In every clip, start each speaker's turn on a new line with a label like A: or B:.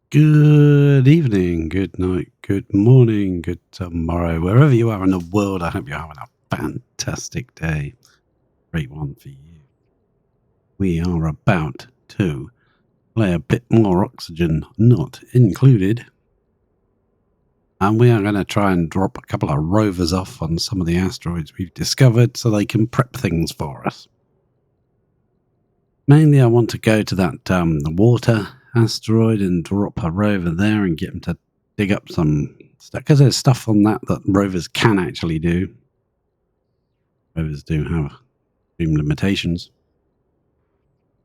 A: Good evening, good night, good morning, good tomorrow. Wherever you are in the world, I hope you're having a fantastic day. Great one for you. We are about to play a bit more Oxygen Not Included. And we are going to try and drop a couple of rovers off on some of the asteroids we've discovered so they can prep things for us. Mainly, I want to go to that the water asteroid and drop a rover there and get them to dig up some stuff, because there's stuff on that rovers can actually do. Rovers do have some limitations.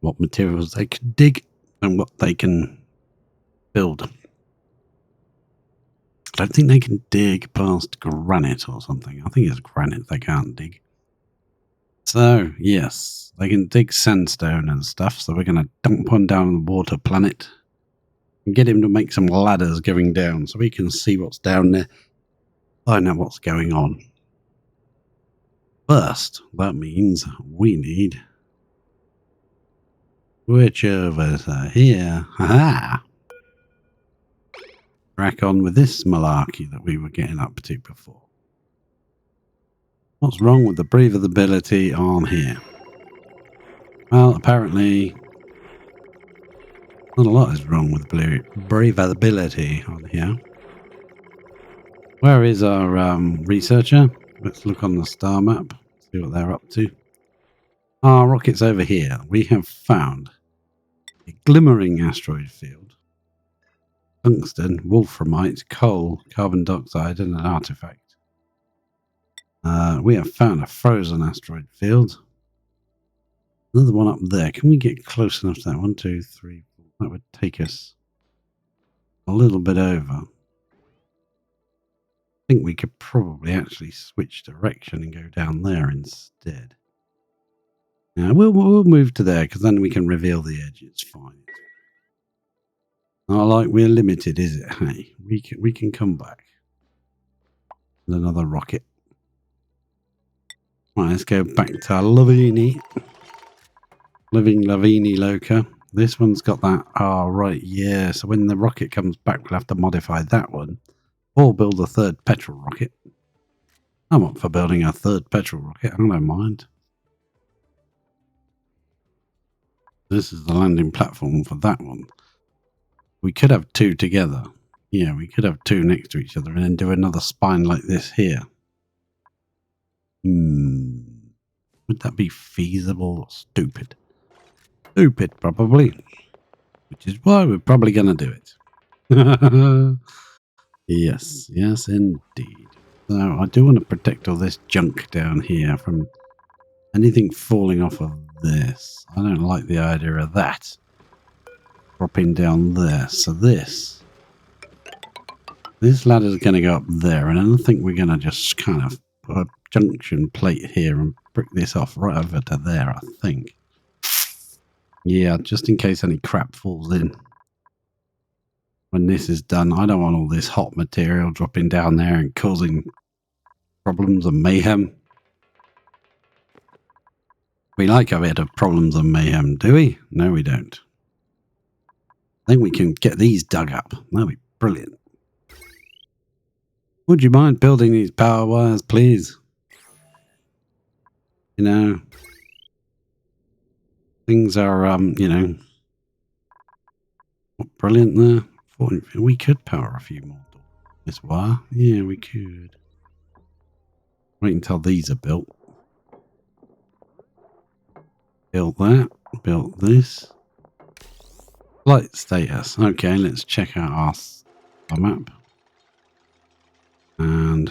A: What materials they can dig and what they can build. I don't think they can dig past granite or something. I think it's granite they can't dig. So, yes, they can dig sandstone and stuff. So we're going to dump one down on the water planet and get him to make some ladders going down so we can see what's down there. Find out what's going on. First, that means we need switch over to here. Ha! Crack on with this malarkey that we were getting up to before. What's wrong with the breathability on here? Well, apparently not a lot is wrong with breathability on here. Where is our researcher? Let's look on the star map, see what they're up to. Our rocket's over here. We have found a glimmering asteroid field, tungsten, wolframite, coal, carbon dioxide, and an artifact. We have found a frozen asteroid field. Another one up there. Can we get close enough to that? 1, 2, 3, 4. That would take us a little bit over. I think we could probably actually switch direction and go down there instead. Yeah, we'll move to there because then we can reveal the edge. It's fine. Not like we're limited, is it? Hey, we can come back with another rocket. Right, let's go back to Lavini. Living Lavini Loca. This one's got that. Oh, right, yeah. So when the rocket comes back, we'll have to modify that one or build a third petrol rocket. I'm up for building a third petrol rocket. I don't mind. This is the landing platform for that one. We could have two together. Yeah, we could have two next to each other and then do another spine like this here. Would that be feasible or stupid? Stupid, probably. Which is why we're probably going to do it. Yes, yes, indeed. So I do want to protect all this junk down here from anything falling off of this. I don't like the idea of that dropping down there. So this ladder is going to go up there, and I don't think we're going to just kind of put a junction plate here and brick this off right over to there, I think. Yeah, just in case any crap falls in. When this is done, I don't want all this hot material dropping down there and causing problems and mayhem. We like a bit of problems and mayhem, do we? No, we don't. I think we can get these dug up. That'd be brilliant. Would you mind building these power wires, please? You know, things are, you know, brilliant there. We could power a few more doors. This wire? Yeah, we could. Wait until these are built. Built that. Built this. Flight status. Okay, let's check out our map. And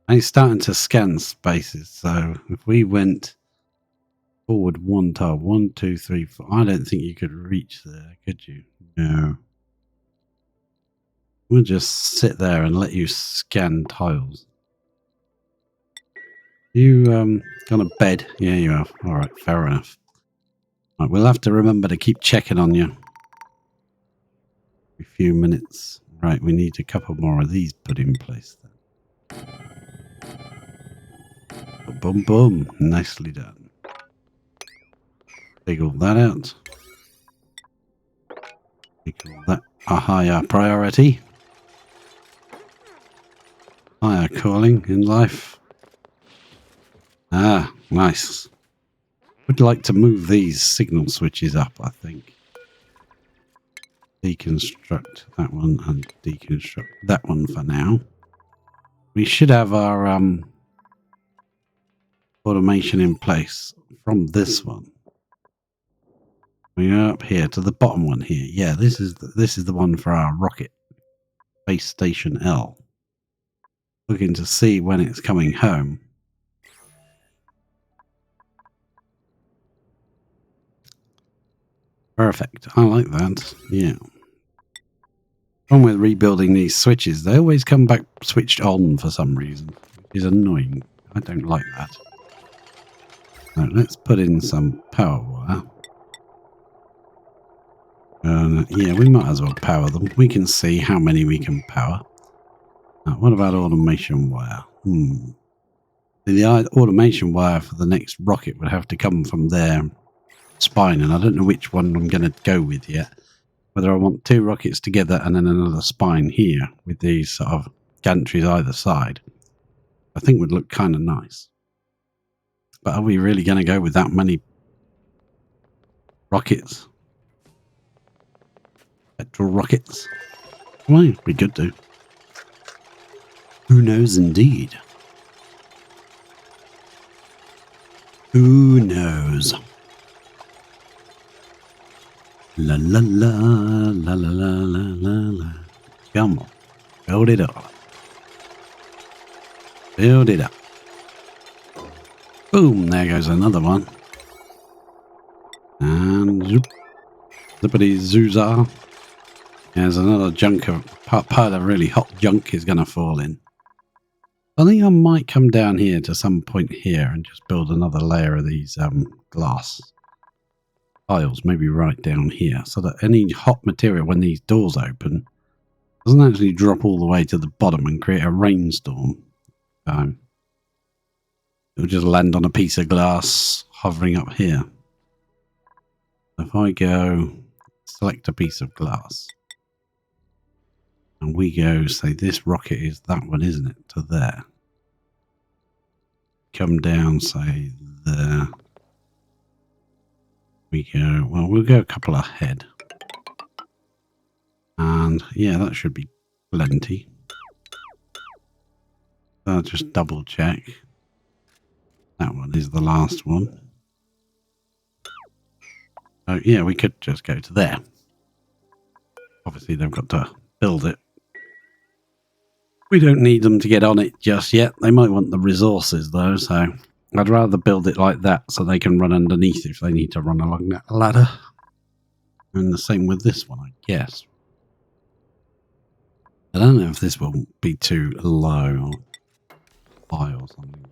A: it's starting to scan spaces. So if we went forward one tile, 1, 2, 3, 4. I don't think you could reach there, could you? No. We'll just sit there and let you scan tiles. You got a bed? Yeah, you have. All right, fair enough. Right, we'll have to remember to keep checking on you. A few minutes. Right, we need a couple more of these put in place then. Boom, boom. Nicely done. Take all that out. We call that a higher priority. Higher calling in life. Ah, nice. Would like to move these signal switches up, I think. Deconstruct that one and deconstruct that one for now. We should have our automation in place from this one. We go up here to the bottom one here. Yeah, this is the one for our rocket. Base Station L. Looking to see when it's coming home. Perfect. I like that. Yeah. When we're rebuilding these switches, they always come back switched on for some reason, which is annoying. I don't like that. So let's put in some power wire. Yeah, we might as well power them. We can see how many we can power. What about automation wire? The automation wire for the next rocket would have to come from their spine, and I don't know which one I'm going to go with yet. Whether I want two rockets together and then another spine here with these sort of gantries either side, I think would look kind of nice. But are we really going to go with that many rockets? Petrol rockets? Well, we could do. Who knows indeed? Who knows? La la la la la la la la la. Come on. Build it up. Build it up. Boom, there goes another one. And zoop. Zippity zoozah. There's another junk of part of really hot junk is going to fall in. I think I might come down here to some point here and just build another layer of these glass tiles, maybe right down here, so that any hot material when these doors open doesn't actually drop all the way to the bottom and create a rainstorm. It'll just land on a piece of glass hovering up here. If I go select a piece of glass and we go, say this rocket is that one, isn't it, to there. Come down, say there. We go, well, we'll go a couple ahead. And yeah, that should be plenty. I'll just double check. That one is the last one. Oh yeah, we could just go to there. Obviously they've got to build it. We don't need them to get on it just yet. They might want the resources though, so I'd rather build it like that so they can run underneath if they need to run along that ladder. And the same with this one, I guess. I don't know if this will be too low or high or something.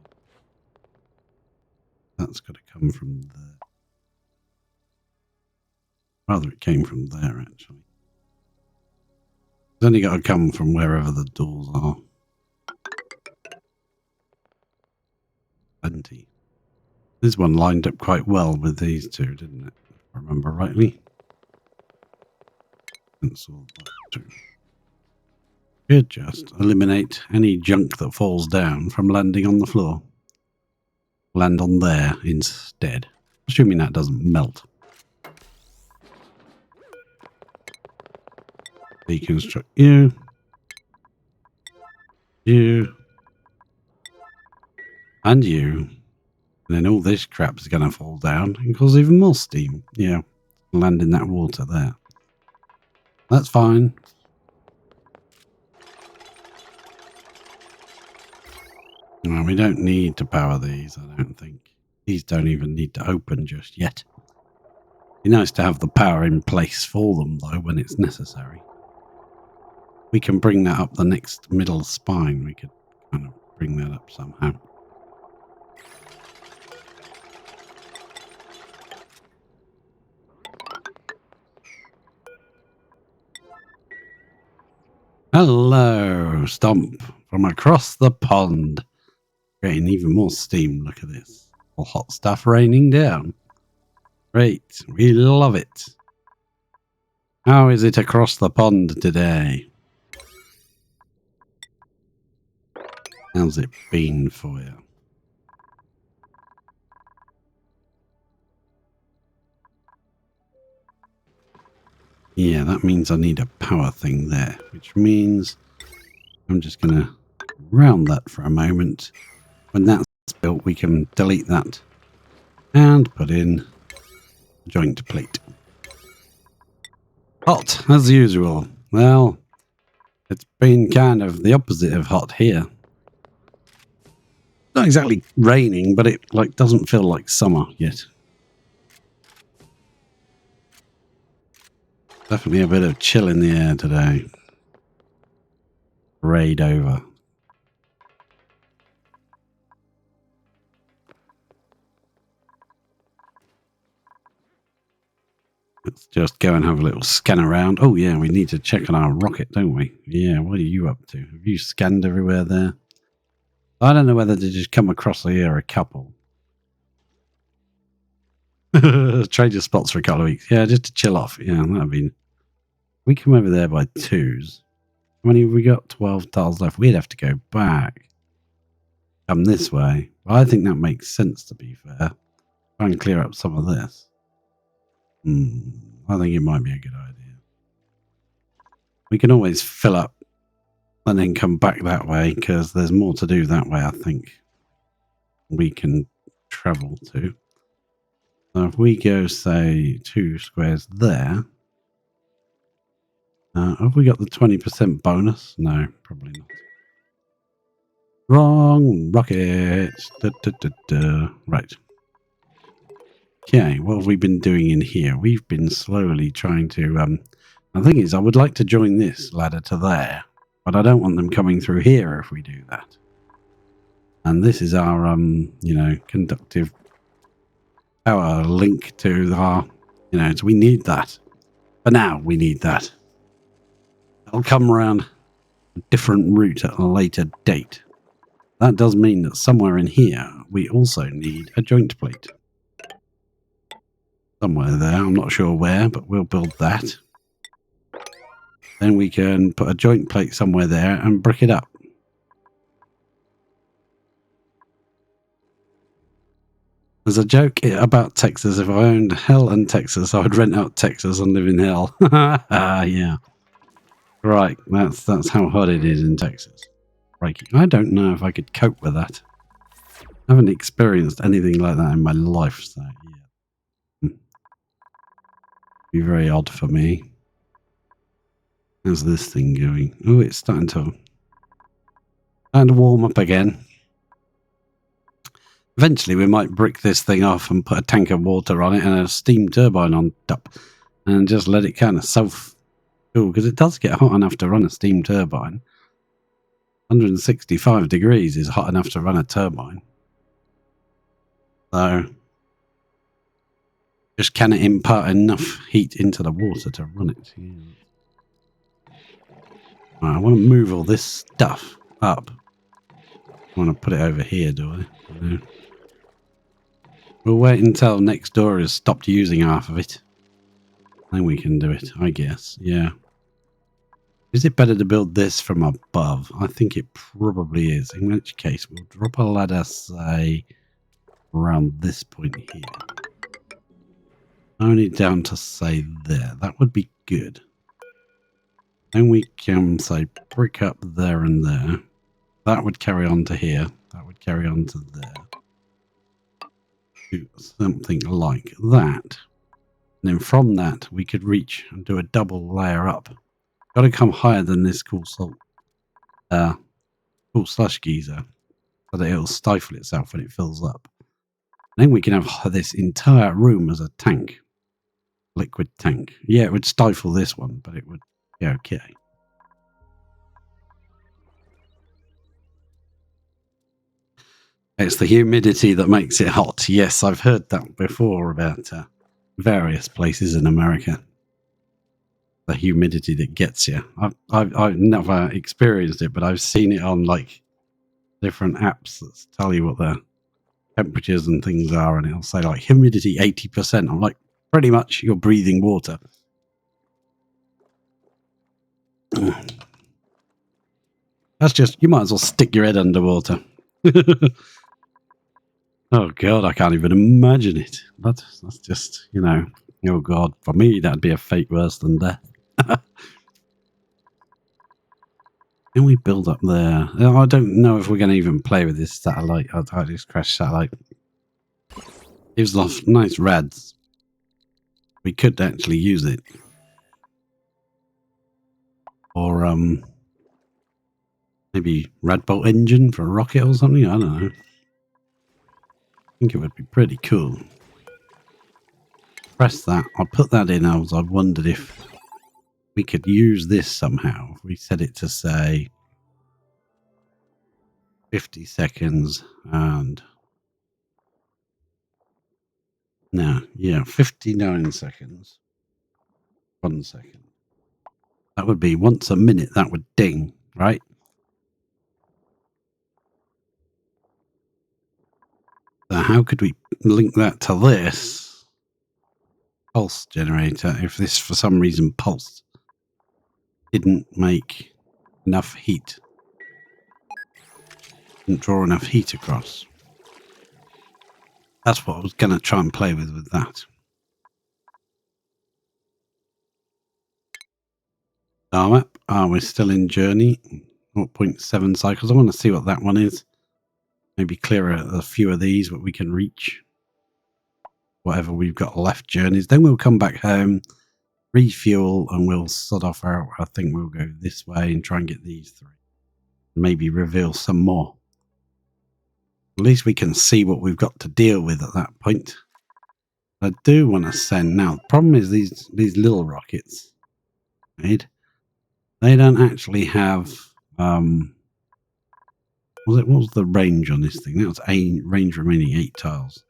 A: That's got to come from there. Rather, it came from there, actually. It's only got to come from wherever the doors are. Plenty. This one lined up quite well with these two, didn't it? If I remember rightly. Cancel that too. Should just eliminate any junk that falls down from landing on the floor. Land on there instead. Assuming that doesn't melt. Deconstruct you. You. And you. And then all this crap is going to fall down and cause even more steam. Yeah. Land in that water there. That's fine. Well, we don't need to power these, I don't think. These don't even need to open just yet. Be nice to have the power in place for them, though, when it's necessary. We can bring that up the next middle spine. We could kind of bring that up somehow. Hello, Stomp, from across the pond. Creating even more steam. Look at this. All hot stuff raining down. Great. We love it. How is it across the pond today? How's it been for you? Yeah, that means I need a power thing there, which means I'm just going to round that for a moment. When that's built, we can delete that and put in a joint plate. Hot, as usual. Well, it's been kind of the opposite of hot here. Not exactly raining, but it doesn't feel like summer yet. Definitely a bit of chill in the air today. Raid over. Let's just go and have a little scan around. Oh yeah, we need to check on our rocket, don't we? Yeah, what are you up to? Have you scanned everywhere there? I don't know whether to just come across here a couple. Trade your spots for a couple of weeks. Yeah, just to chill off. Yeah, that'd be... We come over there by twos. How many have we got? 12 tiles left. We'd have to go back. Come this way. Well, I think that makes sense, to be fair. Try and clear up some of this. I think it might be a good idea. We can always fill up and then come back that way, because there's more to do that way, I think. We can travel to. So if we go, say, 2 squares there. Have we got the 20% bonus? No, probably not. Wrong rocket. Right. Okay, what have we been doing in here? We've been slowly trying to... the thing is, I would like to join this ladder to there, but I don't want them coming through here if we do that. And this is our, conductive power link to our, so we need that. For now, we need that. It'll come around a different route at a later date. That does mean that somewhere in here, we also need a joint plate. Somewhere there, I'm not sure where, but we'll build that. Then we can put a joint plate somewhere there and brick it up. There's a joke about Texas. If I owned hell and Texas, I would rent out Texas and live in hell. Yeah. Right, that's how hot it is in Texas. I don't know if I could cope with that. I haven't experienced anything like that in my life, so yeah. Be very odd for me. How's this thing going? Oh, it's starting to warm up again. Eventually, we might brick this thing off and put a tank of water on it and a steam turbine on top, and just let it kind of self-cool, because it does get hot enough to run a steam turbine. 165 degrees is hot enough to run a turbine. So, just can it impart enough heat into the water to run it? Yeah. Right, I want to move all this stuff up. I want to put it over here, do I? No. We'll wait until next door has stopped using half of it. Then we can do it, I guess. Yeah. Is it better to build this from above? I think it probably is. In which case, we'll drop a ladder, say, around this point here. Only down to, say, there. That would be good. Then we can, say, brick up there and there. That would carry on to here. That would carry on to there. Do something like that. And then from that, we could reach and do a double layer up. Got to come higher than this cool slush geyser, so that it'll stifle itself when it fills up. And then we can have this entire room as a tank. Liquid tank. Yeah, it would stifle this one, but it would be okay. It's the humidity that makes it hot. Yes, I've heard that before about various places in America. The humidity that gets you. I've never experienced it, but I've seen it on like different apps that tell you what the temperatures and things are, and it'll say like humidity 80%. I'm like, pretty much you're breathing water. That's just, you might as well stick your head underwater. Oh God, I can't even imagine it. That's just, you know, oh God, for me, that'd be a fate worse than death. Can we build up there? I don't know if we're going to even play with this satellite. This crash satellite. Gives off nice rads. We could actually use it. Or, maybe rad bolt engine for a rocket or something. I don't know. I think it would be pretty cool. Press that. I'll put that in as I wondered if we could use this somehow. If we set it to say 50 seconds and no, yeah, 59 seconds. 1 second. That would be once a minute. That would ding, right? So how could we link that to this pulse generator if this for some reason pulsed? Didn't make enough heat. Didn't draw enough heat across. That's what I was going to try and play with that. Star map. We're still in journey. 0.7 cycles. I want to see what that one is. Maybe clear a few of these, what we can reach. Whatever we've got left journeys. Then we'll come back home, refuel, and we'll sort off out. I think we'll go this way and try and get these 3. Maybe reveal some more. At least we can see what we've got to deal with at that point. I do want to send now. The problem is these little rockets, right? They don't actually have what was the range on this thing? That was range remaining 8 tiles.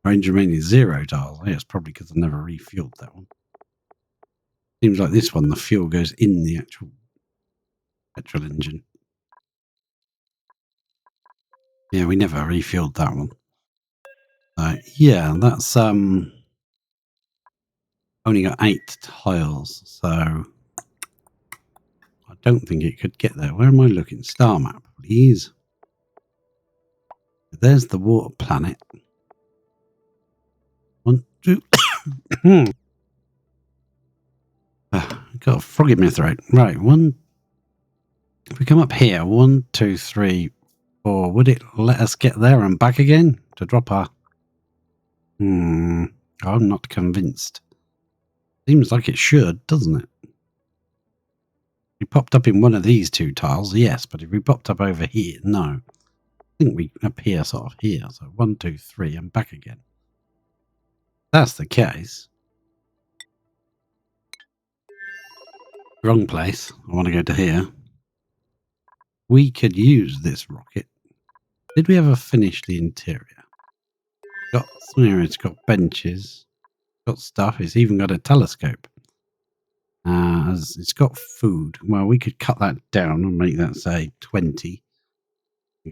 A: Range remaining 0 tiles. Yeah, it's probably because I never refueled that one. Seems like this one, the fuel goes in the actual petrol engine. Yeah, we never refueled that one. Yeah, that's only got 8 tiles, so I don't think it could get there. Where am I looking? Star map, please. There's the water planet. 1, 2. Got a frog in my throat. Right, 1. If we come up here, 1, 2, 3, 4. Would it let us get there and back again to drop our? I'm not convinced. Seems like it should, doesn't it? We popped up in one of these 2 tiles, yes, but if we popped up over here, no. I think we appear sort of here. So 1, 2, 3, and back again. That's the case. Wrong place. I want to go to here. We could use this rocket. Did we ever finish the interior? It's got benches. Got stuff. It's even got a telescope. It's got food. Well, we could cut that down and make that say 20.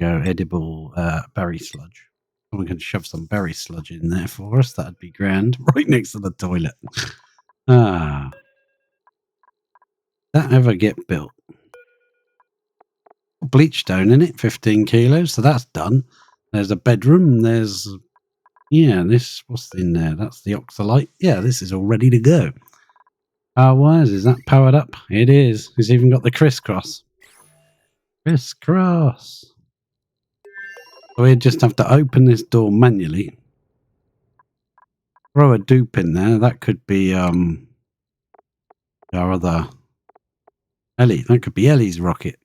A: Go edible berry sludge. Someone can shove some berry sludge in there for us. That'd be grand. Right next to the toilet. That ever get built? Bleach stone in it, 15 kilos. So that's done. There's a bedroom. There's, what's in there? That's the oxalite. Yeah, this is all ready to go. Wires, is that powered up? It is. It's even got the crisscross. Crisscross. We just have to open this door manually. Throw a dupe in there. That could be our other Ellie. That could be Ellie's rocket.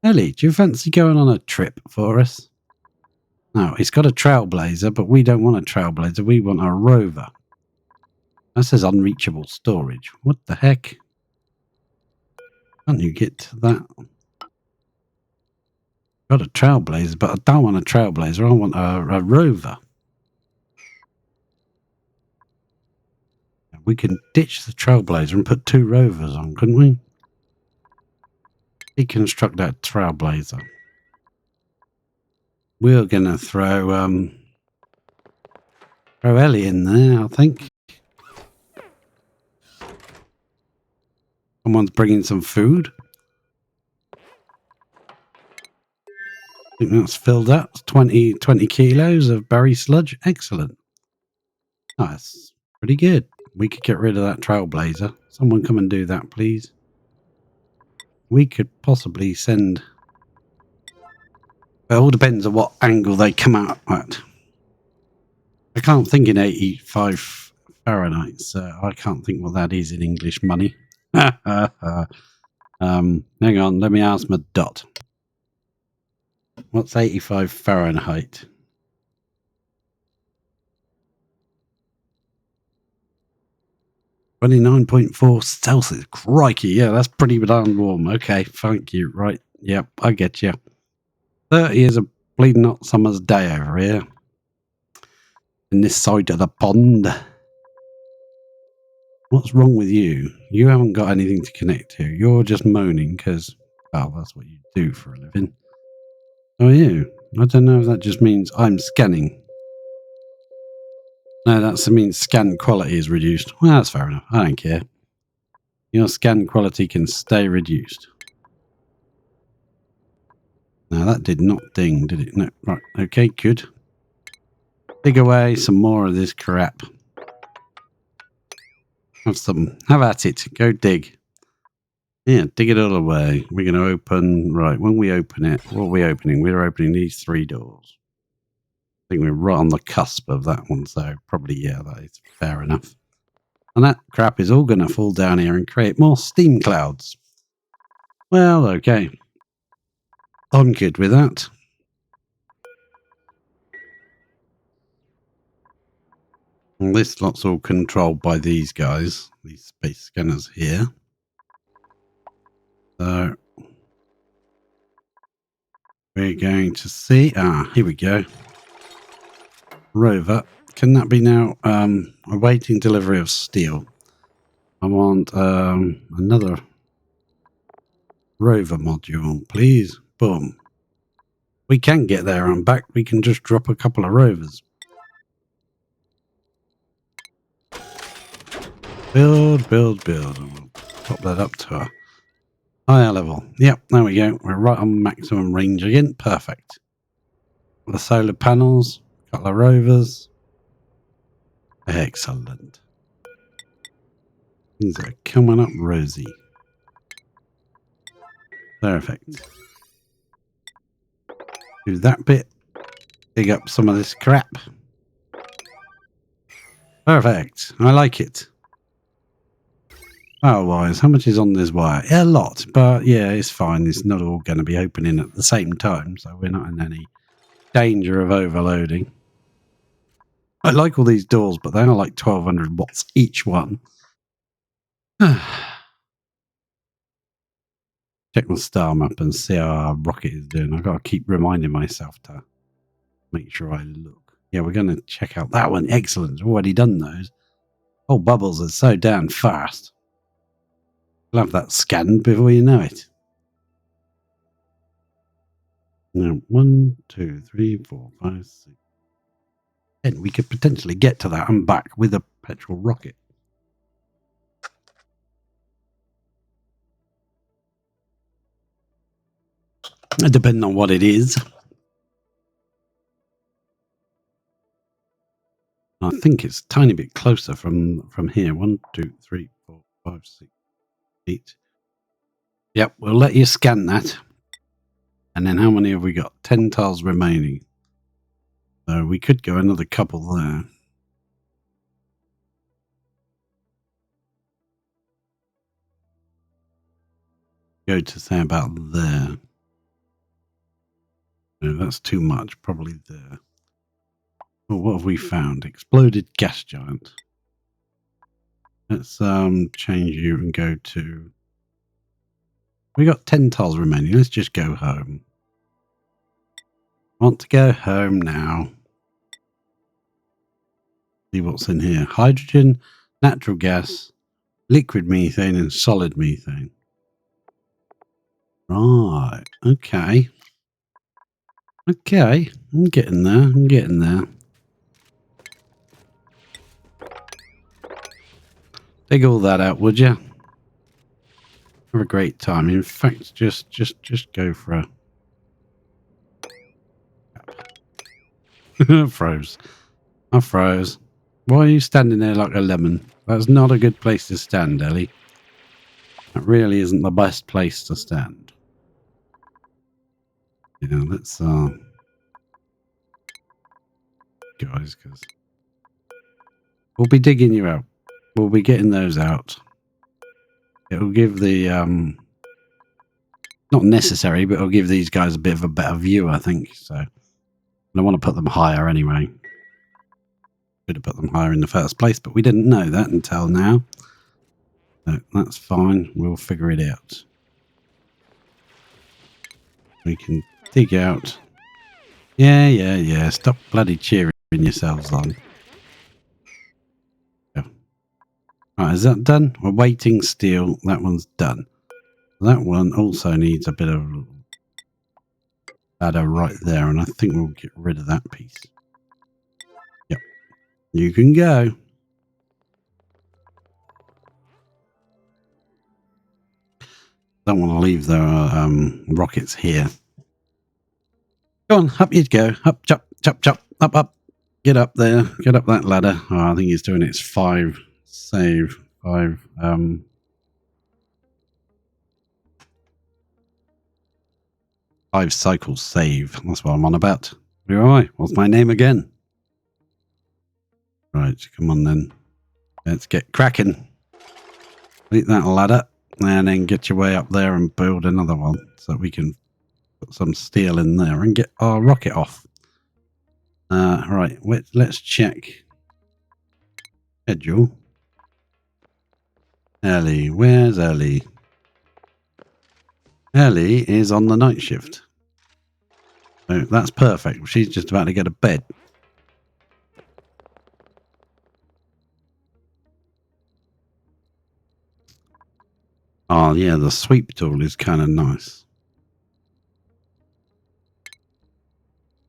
A: Ellie, do you fancy going on a trip for us? No, it's got a trailblazer, but we don't want a trailblazer. We want a rover. That says unreachable storage. What the heck? Can't you get to that? Got a trailblazer, but I don't want a trailblazer. I want a rover. We can ditch the trailblazer and put 2 rovers on, couldn't we? Deconstruct that trailblazer. We're gonna throw Ellie in there, I think. Someone's bringing some food. I think that's filled up. 20 kilos of berry sludge. Excellent. Oh, that's pretty good. We could get rid of that trailblazer. Someone come and do that, please. We could possibly send... It all depends on what angle they come out at. I can't think in 85 Fahrenheit, so I can't think what that is in English money. Hang on, let me ask my dot. What's 85 Fahrenheit? 29.4 Celsius. Crikey, yeah, that's pretty darn warm. Okay, thank you. Right, yep, I get you. 30 is a bleeding hot summer's day over here. In this side of the pond. What's wrong with you? You haven't got anything to connect to. You're just moaning because, well, that's what you do for a living. Oh, you? I don't know if that just means I'm scanning. No, that means scan quality is reduced. Well, that's fair enough. I don't care. Your scan quality can stay reduced. Now, that did not ding, did it? No. Right. Okay, good. Dig away some more of this crap. Have at it. Go dig. Yeah, dig it all away. We're going to open... Right, when we open it, what are we opening? We're opening these 3 doors. I think we're right on the cusp of that one, so probably, yeah, that is fair enough. And that crap is all going to fall down here and create more steam clouds. Well, okay. I'm good with that. And this lot's all controlled by these guys, these space scanners here. So we're going to see... here we go. Rover. Can that be now awaiting delivery of steel? I want another Rover module, please. Boom. We can get there and back. We can just drop a couple of Rovers. Build, build, build. And we'll pop that up to a higher level. Yep, there we go. We're right on maximum range again. Perfect. The solar panels, a couple of Rovers. Excellent. Things are coming up rosy. Perfect. Do that bit. Dig up some of this crap. Perfect. I like it. Power-wise, how much is on this wire? A lot, but yeah, it's fine. It's not all going to be opening at the same time, so we're not in any danger of overloading. I like all these doors, but they are like 1200 watts each one. Check my star map and see how our rocket is doing. I've got to keep reminding myself to make sure I look. Yeah, we're going to check out that one. Excellent. We've already done those. Oh, bubbles are so damn fast. We'll have that scanned before you know it. Now, 1, 2, 3, 4, 5, 6, 10. We could potentially get to that and back with a petrol rocket. Depending on what it is. I think it's a tiny bit closer from here. 1, 2, 3, 4, 5, 6, 8. Yep, we'll let you scan that. And then how many have we got? 10 tiles remaining. So we could go another couple there. Go to say about there. No, that's too much. Probably there. Well, what have we found? Exploded gas giant. Let's change you and go to... We got 10 tiles remaining. Let's just go home. Want to go home now. See what's in here. Hydrogen, natural gas, liquid methane, and solid methane. Right. Okay. Okay. I'm getting there. I'm getting there. Dig all that out, would you? Have a great time. In fact, just go for a froze. I froze. Why are you standing there like a lemon? That's not a good place to stand, Ellie. That really isn't the best place to stand. You know, let's guys, because we'll be digging you out. We'll be getting those out. It'll give the not necessary, but it'll give these guys a bit of a better view, I think. So I want to put them higher anyway. Should have put them higher in the first place, but we didn't know that until now. So that's fine. We'll figure it out. We can dig out. Yeah. Stop bloody cheering yourselves on. Yeah. Right, is that done? We're waiting steel. That one's done. That one also needs a bit of ladder right there, and I think we'll get rid of that piece. Yep. You can go. Don't want to leave the rockets here. Go on, up you go. Up, chop, up. Get up there. Get up that ladder. Oh, I think he's doing its 5 save. 5 5 cycles save. That's what I'm on about. Where am I? What's my name again? Right, come on then. Let's get cracking. Eat that ladder and then get your way up there and build another one so we can put some steel in there and get our rocket off. Right, let's check schedule. Ellie, where's Ellie? Ellie is on the night shift. So that's perfect. She's just about to go to bed. Oh yeah, the sweep tool is kind of nice.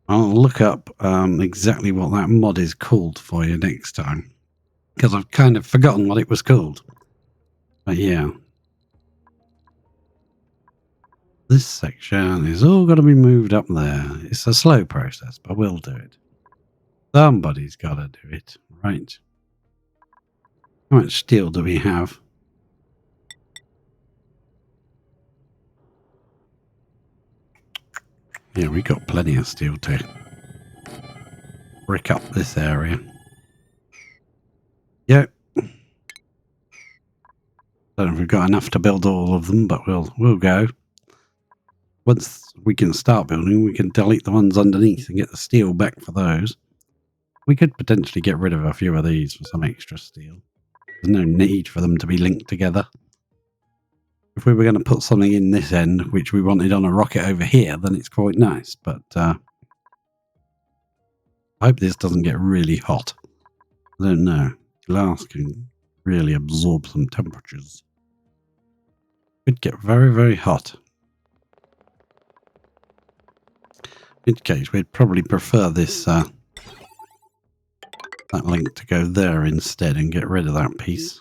A: I'll look up exactly what that mod is called for you next time, because I've kind of forgotten what it was called. But yeah, this section is all got to be moved up there. It's a slow process, but we'll do it. Somebody's got to do it, right? How much steel do we have? Yeah, we got plenty of steel to brick up this area. Yep. Don't know if we've got enough to build all of them, but we'll go. Once we can start building, we can delete the ones underneath and get the steel back for those. We could potentially get rid of a few of these for some extra steel. There's no need for them to be linked together. If we were going to put something in this end, which we wanted on a rocket over here, then it's quite nice. But I hope this doesn't get really hot. I don't know. Glass can really absorb some temperatures. Could get very, very hot. In which case, we'd probably prefer this that link to go there instead and get rid of that piece.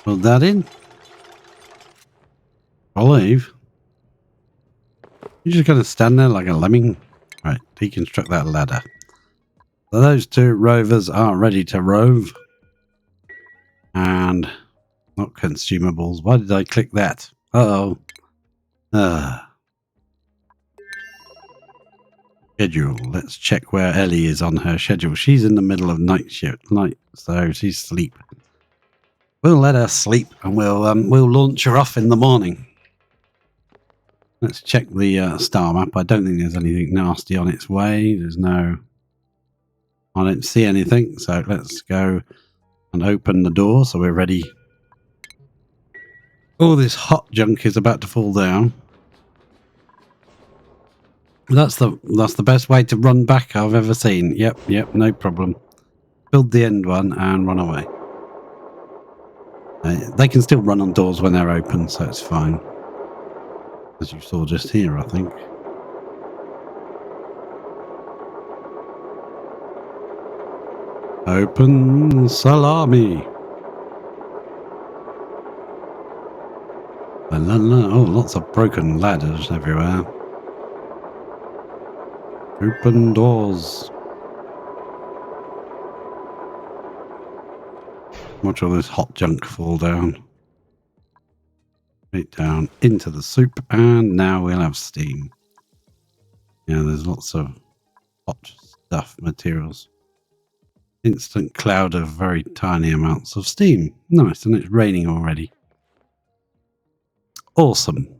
A: Put that in. I'll leave. You're just going to stand there like a lemming. Right, deconstruct that ladder. So those 2 rovers are ready to rove. And not consumables. Why did I click that? Uh-oh. Schedule. Let's check where Ellie is on her schedule. She's in the middle of night, so she's asleep. We'll let her sleep and we'll launch her off in the morning. Let's check the star map. I don't think there's anything nasty on its way. There's no... I don't see anything. So let's go and open the door so we're ready All this hot junk is about to fall down. That's the best way to run back I've ever seen. Yep, no problem. Build the end one and run away. They can still run on doors when they're open, so it's fine. As you saw just here, I think. Open salami. Oh, lots of broken ladders everywhere. Open doors. Watch all this hot junk fall down. Straight down into the soup, and now we'll have steam. Yeah, there's lots of hot stuff, materials. Instant cloud of very tiny amounts of steam. Nice, and it's raining already. Awesome.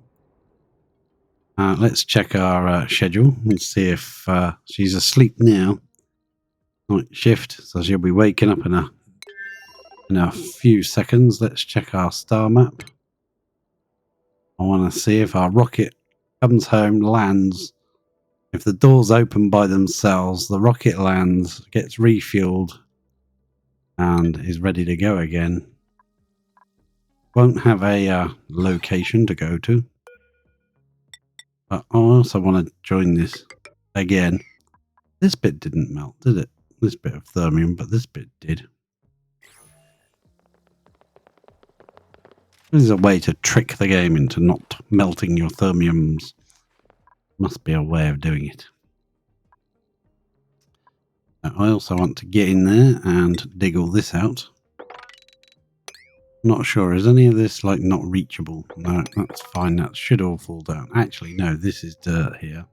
A: Let's check our schedule and see if she's asleep now. Night shift, so she'll be waking up in a few seconds. Let's check our star map. I want to see if our rocket comes home, lands. If the doors open by themselves, the rocket lands, gets refueled, and is ready to go again. Won't have a location to go to. But I also want to join this again. This bit didn't melt, did it? This bit of thermium, but this bit did. This is a way to trick the game into not melting your thermiums. Must be a way of doing it. I also want to get in there and dig all this out. Not sure, is any of this like not reachable? No, that's fine, that should all fall down. Actually, no, this is dirt here.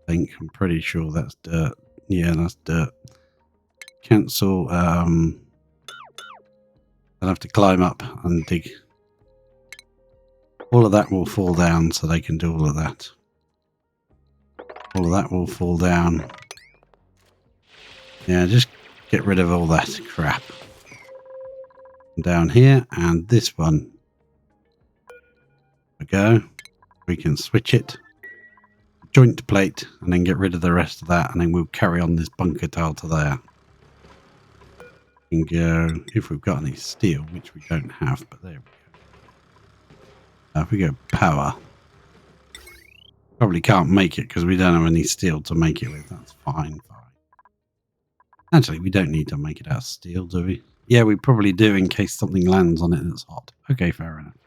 A: I'm pretty sure that's dirt. Yeah, that's dirt. Cancel, I'll have to climb up and dig. All of that will fall down, so they can do all of that. All of that will fall down. Yeah, just get rid of all that crap. Down here, and this one. There we go. We can switch it. Joint plate, and then get rid of the rest of that, and then we'll carry on this bunker tile to there. And go, if we've got any steel, which we don't have, but there we go. If we go power, probably can't make it because we don't have any steel to make it with. That's fine. Actually, we don't need to make it out of steel, do we? Yeah, we probably do in case something lands on it that's hot. Okay, fair enough.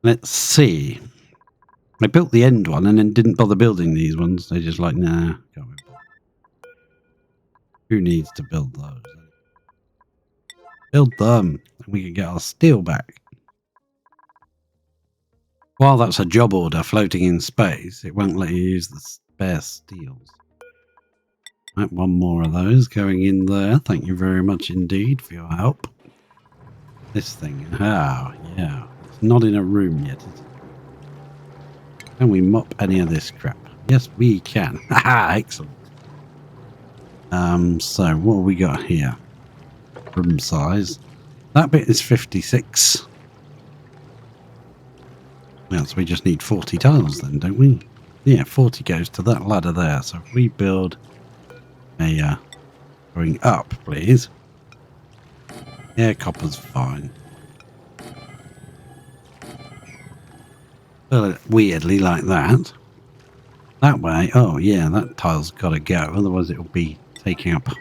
A: Let's see. I built the end one and then didn't bother building these ones. They're just like, nah, can't be bothered. Who needs to build those? Build them, and we can get our steel back. While that's a job order floating in space, it won't let you use the spare steels. Right, one more of those going in there. Thank you very much indeed for your help. This thing, oh yeah, it's not in a room yet, is it? Can we mop any of this crap? Yes, we can. Haha, excellent. So what have we got here? Room size. That bit is 56. Well, so we just need 40 tiles then, don't we? Yeah, 40 goes to that ladder there. So if we build a going up, please. Yeah, copper's fine. Build it weirdly like that. That way, oh yeah, that tile's got to go. Otherwise it'll be taking up a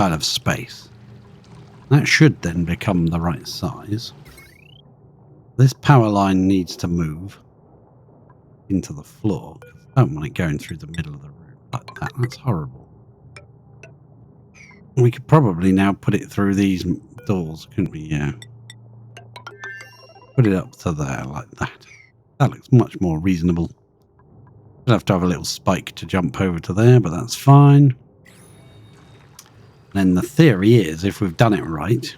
A: lot of space. That should then become the right size. This power line needs to move into the floor. I don't want it going through the middle of the room like that. That's horrible. We could probably now put it through these doors, couldn't we? Yeah. Put it up to there like that. That looks much more reasonable. We'll have to have a little spike to jump over to there, but that's fine. Then the theory is, if we've done it right,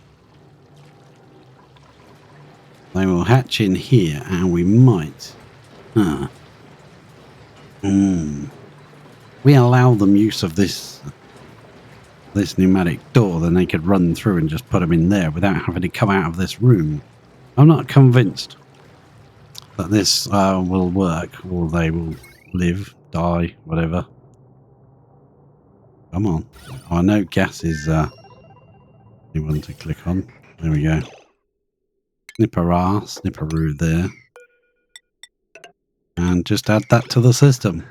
A: they will hatch in here, and we might. We allow them use of this this pneumatic door, then they could run through and just put them in there without having to come out of this room. I'm not convinced that this will work, or they will live, die, whatever. Come on. I know gas is you want to click on. There we go. Snipperah, snipperoo there. And just add that to the system.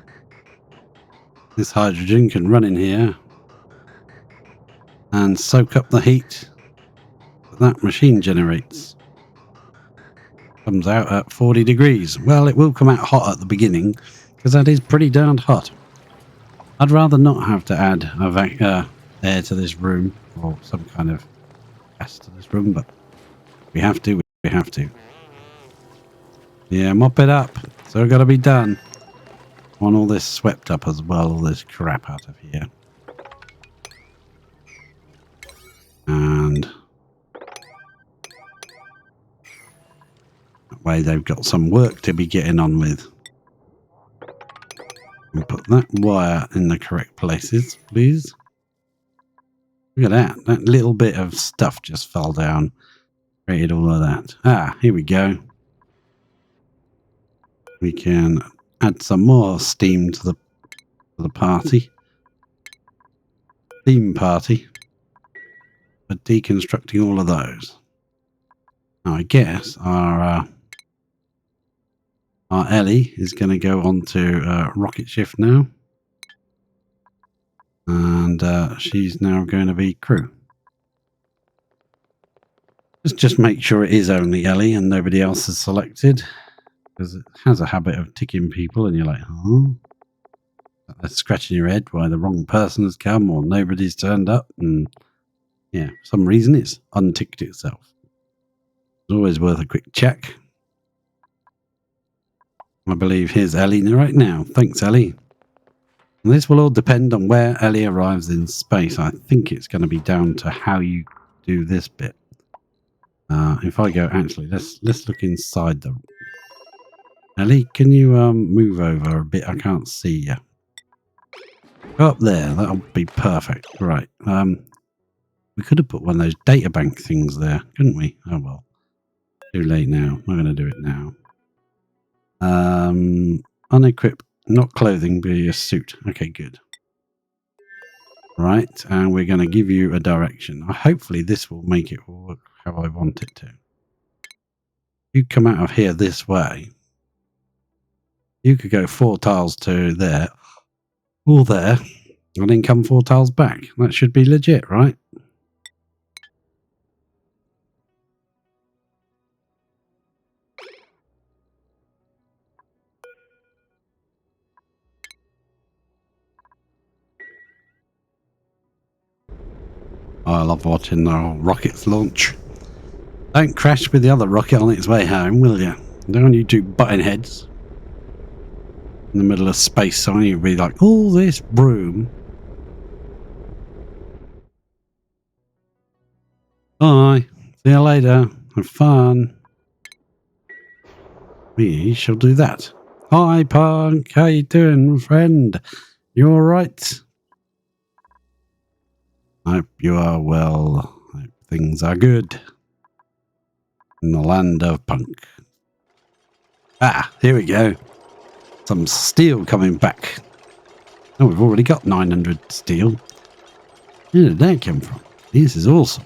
A: This hydrogen can run in here and soak up the heat that machine generates. Comes out at 40 degrees. Well, it will come out hot at the beginning because that is pretty darn hot. I'd rather not have to add air to this room or some kind of gas to this room, but we have to. We have to. Yeah, mop it up. So it's got to be done. I want all this swept up as well, all this crap out of here. And that way they've got some work to be getting on with. And put that wire in the correct places, please. Look at that. That little bit of stuff just fell down. Created all of that. Ah, here we go. We can add some more steam to the party. Theme party. But deconstructing all of those. Now I guess our Ellie is going to go on to rocket shift now. And she's now going to be crew. Just make sure it is only Ellie and nobody else is selected. Because it has a habit of ticking people and you're like, oh. That's scratching your head why the wrong person has come or nobody's turned up. And yeah, for some reason it's unticked itself. It's always worth a quick check. I believe here's Ellie right now. Thanks, Ellie. And this will all depend on where Ellie arrives in space. I think it's going to be down to how you do this bit. If I go, actually, let's look inside the... Ellie, can you move over a bit? I can't see you. Go up there. That'll be perfect. Right. We could have put one of those data bank things there, couldn't we? Oh, well. Too late now. I'm going to do it now. Unequip, not clothing, but your suit. Okay, good. Right, and we're going to give you a direction. Hopefully this will make it work how I want it to. You come out of here this way. You could go 4 tiles to there, or there, and then come 4 tiles back. That should be legit, right? I love watching the rockets launch. Don't crash with the other rocket on its way home, will you? Don't you two button heads in the middle of space, so you'd be like, all this broom. Bye. See you later. Have fun. We shall do that. Hi, Punk. How you doing, friend? You all right? I hope you are well. I hope things are good in the land of Punk. Ah, here we go. Some steel coming back. Oh, we've already got 900 steel. Where did that come from? This is awesome.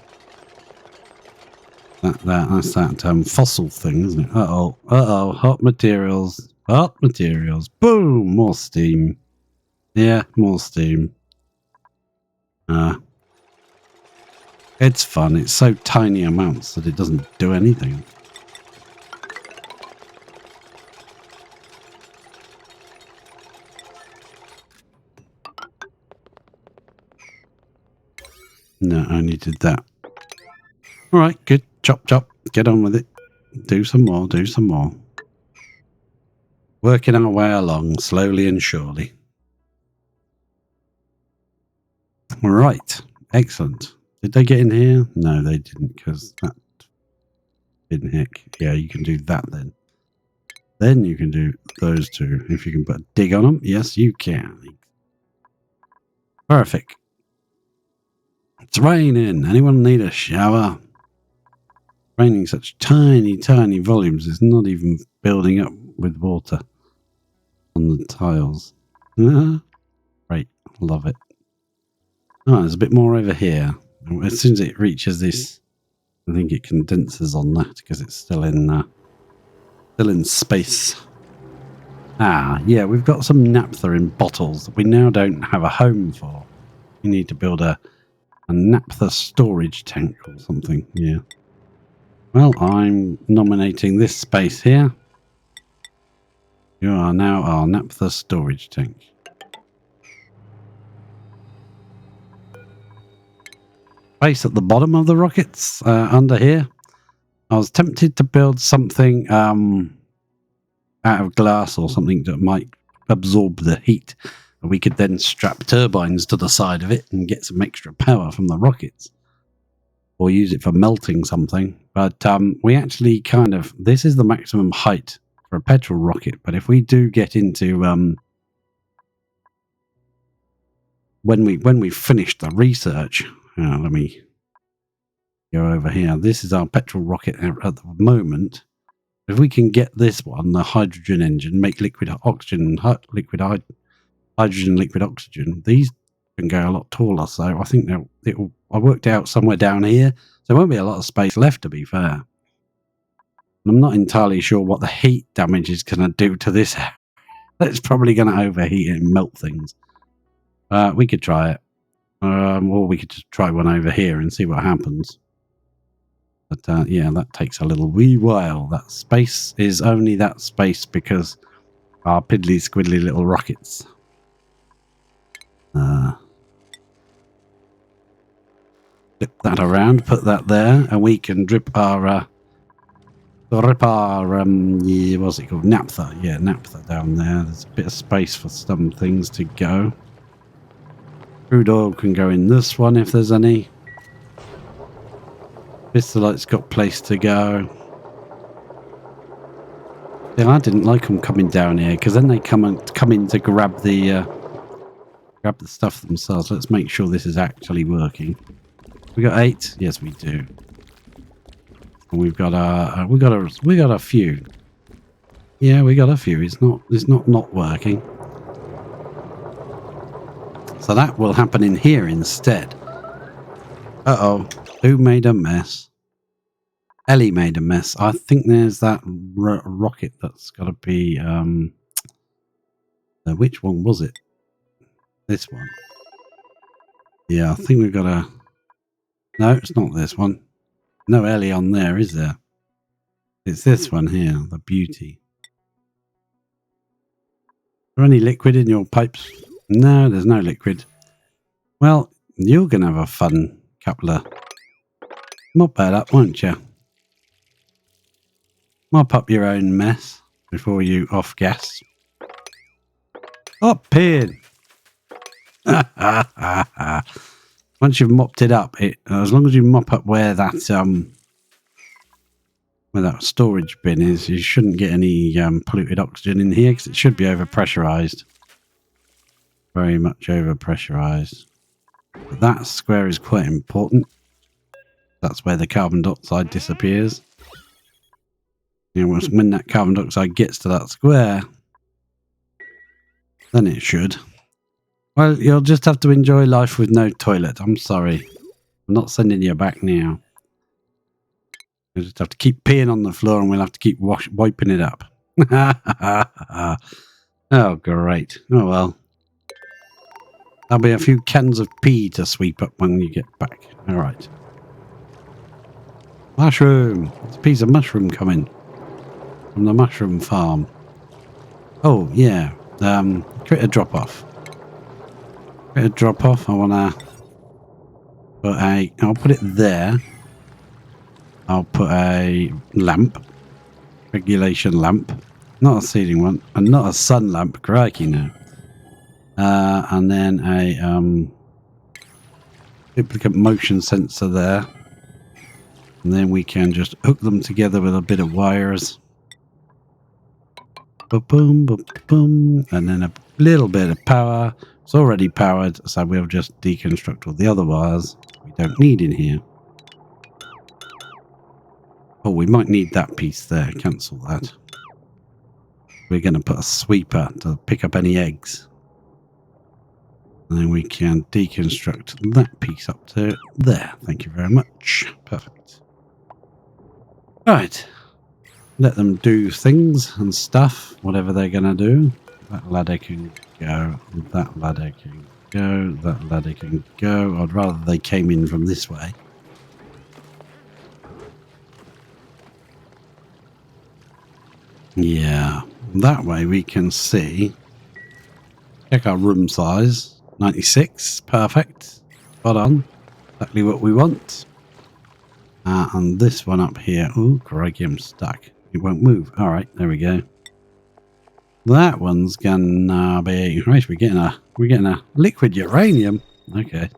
A: That's that fossil thing, isn't it? Uh-oh, hot materials. Hot materials. Boom, more steam. Yeah, more steam. It's fun. It's so tiny amounts that it doesn't do anything. No, I only did that. All right, good. Chop, chop. Get on with it. Do some more. Do some more. Working our way along, slowly and surely. All right. Excellent. Did they get in here? No, they didn't, because that didn't heck. Yeah, you can do that then. Then you can do those two. If you can put a dig on them, yes, you can. Perfect. It's raining. Anyone need a shower? Raining such tiny, tiny volumes. It's not even building up with water on the tiles. Great. Love it. Oh, there's a bit more over here. As soon as it reaches this, I think it condenses on that because it's still in space. Ah, yeah, we've got some naphtha in bottles that we now don't have a home for. We need to build a naphtha storage tank or something. Yeah. Well, I'm nominating this space here. You are now our naphtha storage tank. Space at the bottom of the rockets, under here. I was tempted to build something out of glass or something that might absorb the heat. And we could then strap turbines to the side of it and get some extra power from the rockets. Or use it for melting something. But we actually kind of... This is the maximum height for a petrol rocket. But if we do get into... when we finish the research... let me go over here. This is our petrol rocket at the moment. If we can get this one, the hydrogen engine, make liquid oxygen, liquid hydrogen, liquid oxygen, these can go a lot taller. So I think I worked out somewhere down here. So there won't be a lot of space left, to be fair. I'm not entirely sure what the heat damage is going to do to this. It's probably going to overheat it and melt things. We could try it. Or we could just try one over here and see what happens. But yeah, that takes a little wee while. That space is only that space because our piddly squiddly little rockets. Flip that around, put that there, and we can drip our what's it called? Naphtha. Yeah, naphtha down there. There's a bit of space for some things to go. Crude oil can go in this one if there's any. Pistolite's got place to go. Yeah, I didn't like them coming down here because then they come in to grab the stuff themselves. Let's make sure this is actually working. We got 8. Yes, we do. And we've got a few. Yeah, we got a few. It's not working. So that will happen in here instead. Uh-oh. Who made a mess? Ellie made a mess. I think there's that rocket that's got to be... which one was it? This one. Yeah, I think we've got a... No, it's not this one. No Ellie on there, is there? It's this one here, the beauty. Is there any liquid in your pipes? No, there's no liquid. Well, you're going to have a fun couple of... Mop that up, won't you? Mop up your own mess before you off gas. Up in! Once you've mopped it up, as long as you mop up where that storage bin is, you shouldn't get any polluted oxygen in here because it should be overpressurized. Very much overpressurized. But that square is quite important. That's where the carbon dioxide disappears. You know, when that carbon dioxide gets to that square, then it should. Well, you'll just have to enjoy life with no toilet. I'm sorry. I'm not sending you back now. You'll just have to keep peeing on the floor and we'll have to keep wiping it up. Oh, great. Oh, well. There'll be a few cans of pee to sweep up when you get back. All right. Mushroom. There's a piece of mushroom coming from the mushroom farm. Oh, yeah. Create a drop-off. Create a drop-off. I want to put I'll put it there. I'll put a lamp. Regulation lamp. Not a ceiling one. And not a sun lamp. Crikey, no. And then a duplicate motion sensor there. And then we can just hook them together with a bit of wires. Boom, boom, boom. And then a little bit of power. It's already powered, so we'll just deconstruct all the other wires. We we don't need in here. Oh, we might need that piece there. Cancel that. We're going to put a sweeper to pick up any eggs. And then we can deconstruct that piece up to there. Thank you very much. Perfect. Right. Let them do things and stuff, whatever they're going to do. That ladder can go. That ladder can go. That ladder can go. I'd rather they came in from this way. Yeah. That way we can see. Check our room size. 96. Perfect. Spot on. Exactly what we want. And this one up here. Oh, crikey, I'm stuck. It won't move. All right, there we go. That one's gonna be right. We're getting a liquid uranium. Okay.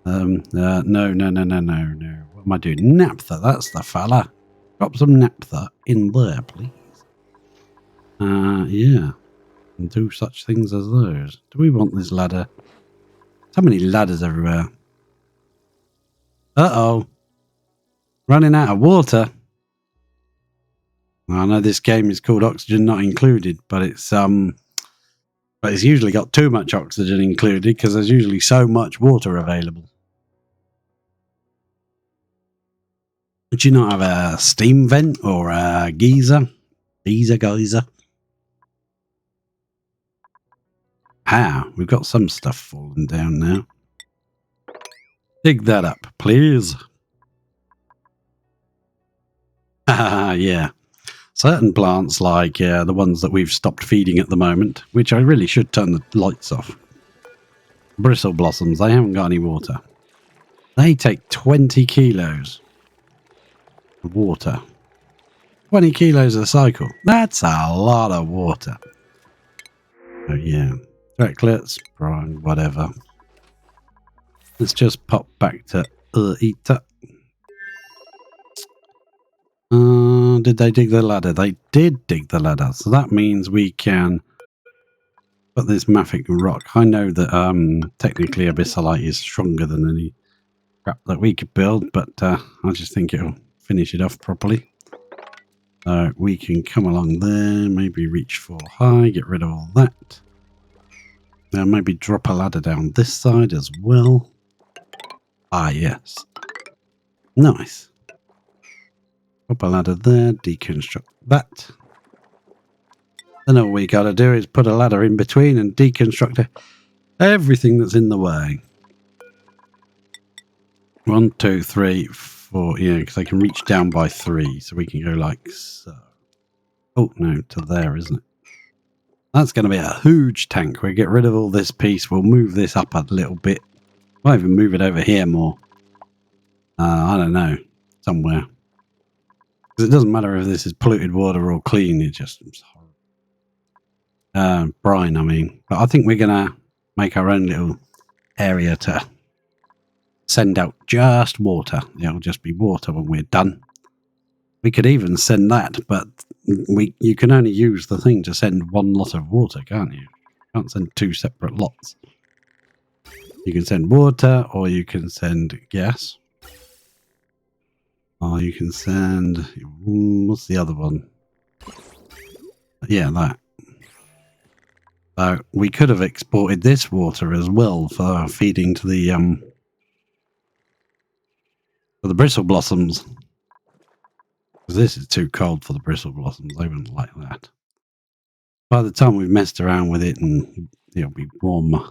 A: No. What am I doing? Naphtha. That's the fella. Drop some naphtha in there, please. Yeah. And do such things as those. Do we want this ladder? So many ladders everywhere. Uh-oh. Running out of water. I know this game is called Oxygen Not Included, but it's usually got too much oxygen included because there's usually so much water available. Would you not have a steam vent or a geyser? Geyser. We've got some stuff falling down now. Dig that up, please. Yeah. Certain plants, like the ones that we've stopped feeding at the moment, which I really should turn the lights off. Bristle blossoms, they haven't got any water. They take 20 kilos of water. 20 kilos a cycle. That's a lot of water. Oh, yeah. Chocolates, prime, whatever. Let's just pop back to eater. Did they dig the ladder? They did dig the ladder. So that means we can put this mafic rock. I know that technically abyssalite is stronger than any crap that we could build, but I just think it'll finish it off properly. So we can come along there, maybe reach 4 high, get rid of all that. Now maybe drop a ladder down this side as well. Ah, yes. Nice. Drop a ladder there, deconstruct that. Then all we got to do is put a ladder in between and deconstruct everything that's in the way. 1, 2, 3, 4. Yeah, because I can reach down by 3, so we can go like so. Oh, no, to there, isn't it? That's going to be a huge tank. We'll get rid of all this piece. We'll move this up a little bit. Might even move it over here more. I don't know. Somewhere. Because it doesn't matter if this is polluted water or clean. It's just horrible. Brine, I mean. But I think we're going to make our own little area to send out just water. It'll just be water when we're done. We could even send that, but you can only use the thing to send one lot of water, can't you? You can't send 2 separate lots. You can send water, or you can send gas. Or you can send... what's the other one? Yeah, that. So we could have exported this water as well for feeding to the for the bristle blossoms. Because this is too cold for the bristle blossoms. They wouldn't like that. By the time we've messed around with it and it'll be warmer,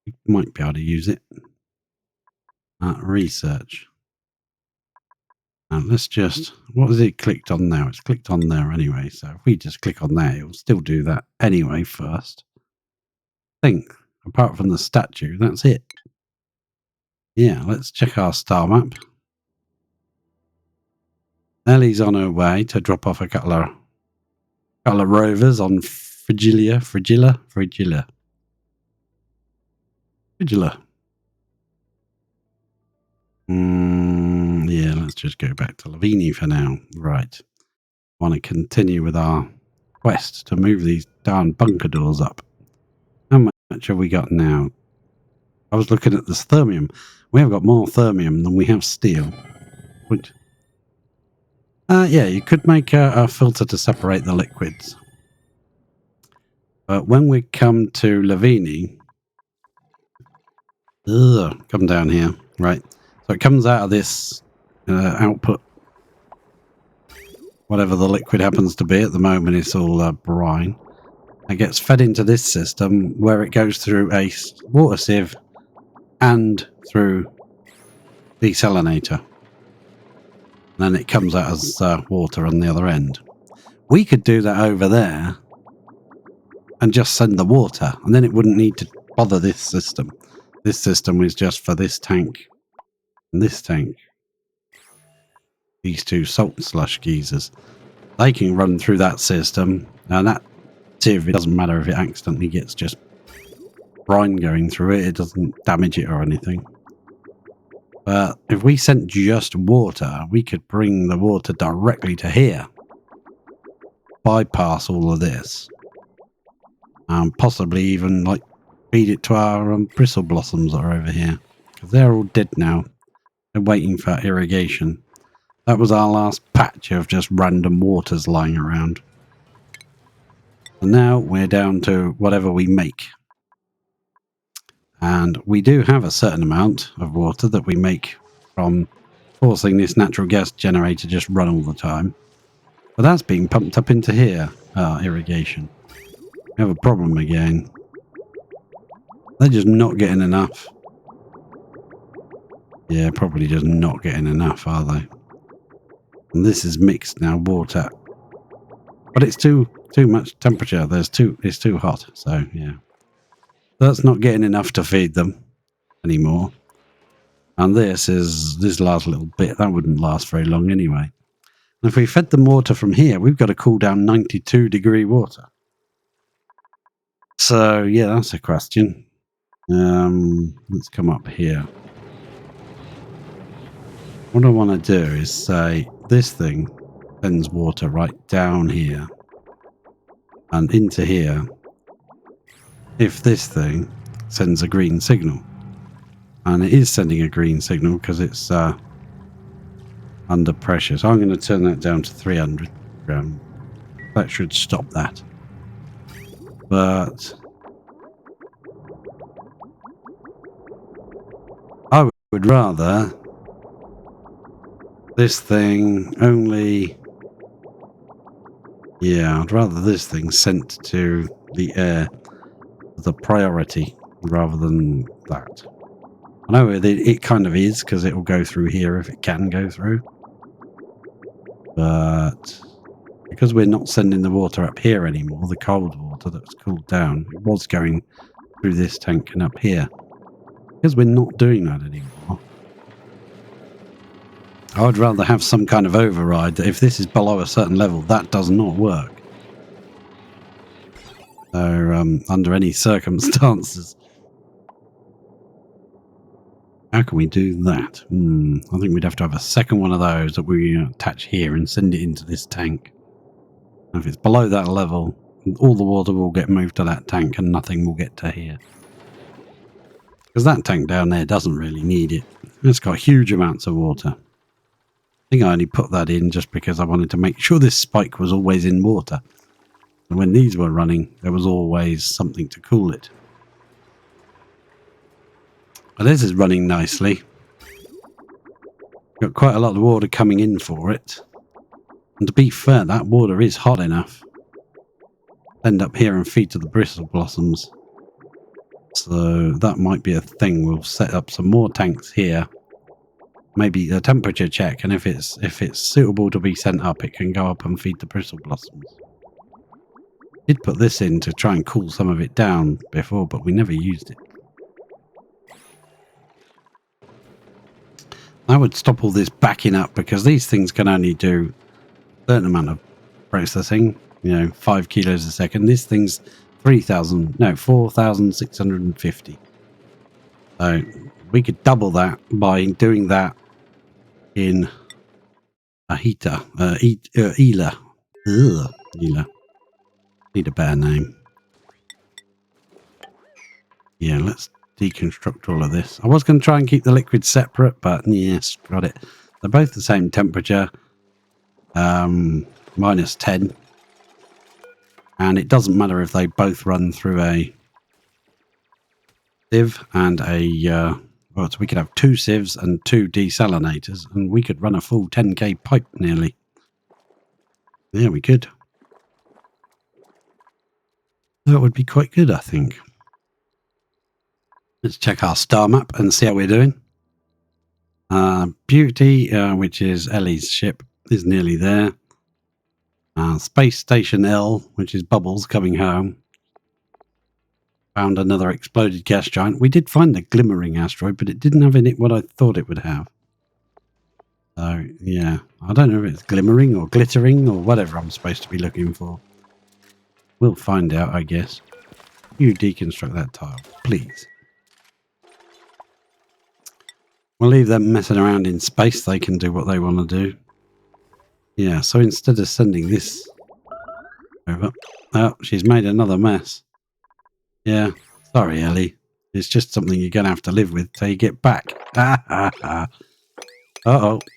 A: we might be able to use it. Research. And let's just... what is it clicked on now? It's clicked on there anyway. So if we just click on that, it'll still do that anyway first. I think, apart from the statue, that's it. Yeah, let's check our star map. Ellie's on her way to drop off a couple of rovers on Frigilla. Yeah, let's just go back to Lavini for now. Right. Want to continue with our quest to move these darn bunker doors up. How much have we got now? I was looking at this thermium. We have got more thermium than we have steel. Which, yeah, you could make a filter to separate the liquids. But when we come to Lavini, come down here, right? So it comes out of this output, whatever the liquid happens to be. At the moment, it's all brine. It gets fed into this system where it goes through a water sieve and through desalinator. And then it comes out as water on the other end. We could do that over there and just send the water, and then it wouldn't need to bother this system. This system is just for this tank and this tank. These two salt slush geysers. They can run through that system, and that sieve, it doesn't matter if it accidentally gets just brine going through it, it doesn't damage it or anything. But if we sent just water, we could bring the water directly to here, bypass all of this, and possibly even like feed it to our bristle blossoms that are over here, because they're all dead now. They're waiting for irrigation. That was our last patch of just random waters lying around. And now we're down to whatever we make. And we do have a certain amount of water that we make from forcing this natural gas generator to just run all the time. But that's being pumped up into here, irrigation. We have a problem again. They're just not getting enough. Yeah, probably just not getting enough, are they? And this is mixed now, water. But it's too much temperature. It's too hot, so yeah. That's not getting enough to feed them anymore. And this last little bit, that wouldn't last very long anyway. And if we fed them water from here, we've got to cool down 92-degree water. So yeah, that's a question. Let's come up here. What I want to do is say this thing sends water right down here and into here if this thing sends a green signal. And it is sending a green signal because it's under pressure. So I'm going to turn that down to 300 grams. That should stop that. But I would rather this thing only... Yeah, I'd rather this thing sent to the air as a priority rather than that. I know it kind of is because it will go through here if it can go through. But because we're not sending the water up here anymore, the cold water that's cooled down, it was going through this tank and up here. Because we're not doing that anymore, I would rather have some kind of override that if this is below a certain level, that does not work. So, under any circumstances, how can we do that? I think we'd have to have a second one of those that we attach here and send it into this tank. And if it's below that level, all the water will get moved to that tank and nothing will get to here. Because that tank down there doesn't really need it. It's got huge amounts of water. I think I only put that in just because I wanted to make sure this spike was always in water. And when these were running, there was always something to cool it. But this is running nicely. Got quite a lot of water coming in for it. And to be fair, that water is hot enough. End up here and feed to the bristle blossoms. So that might be a thing. We'll set up some more tanks here. Maybe a temperature check, and if it's suitable to be sent up, it can go up and feed the bristle blossoms. Did put this in to try and cool some of it down before, but we never used it. I would stop all this backing up because these things can only do a certain amount of processing. 5 kilos a second. This thing's 4,650. So we could double that by doing that in a heater, Ela. Ela. Need a better name. Yeah, let's deconstruct all of this. I was going to try and keep the liquids separate, but yes, got it. They're both the same temperature, -10. And it doesn't matter if they both run through a sieve and a... well, so we could have 2 sieves and 2 desalinators, and we could run a full 10k pipe nearly. Yeah, we could. That would be quite good, I think. Let's check our star map and see how we're doing. Beauty, which is Ellie's ship, is nearly there. Space Station L, which is Bubbles coming home. Found another exploded gas giant. We did find a glimmering asteroid, but it didn't have in it what I thought it would have. So, yeah. I don't know if it's glimmering or glittering or whatever I'm supposed to be looking for. We'll find out, I guess. You deconstruct that tile, please. We'll leave them messing around in space. They can do what they want to do. Yeah, so instead of sending this over... Oh, she's made another mess. Yeah, sorry, Ellie. It's just something you're going to have to live with till you get back. Uh-oh,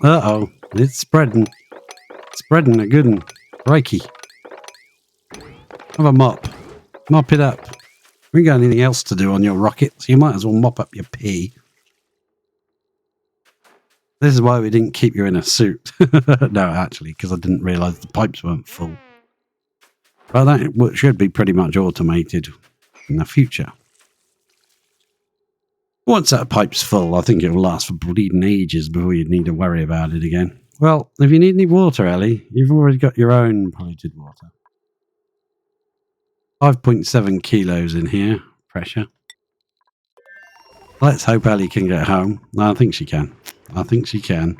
A: uh-oh. It's spreading. Spreading a good one. Crikey. Have a mop. Mop it up. We ain't got anything else to do on your rocket, so you might as well mop up your pee. This is why we didn't keep you in a suit. No, actually, because I didn't realise the pipes weren't full. But that should be pretty much automated in the future. Once that pipe's full, I think it'll last for bleeding ages before you'd need to worry about it again. Well, if you need any water, Ellie, you've already got your own polluted water. 5.7 kilos in here, pressure. Let's hope Ellie can get home. I think she can. I think she can.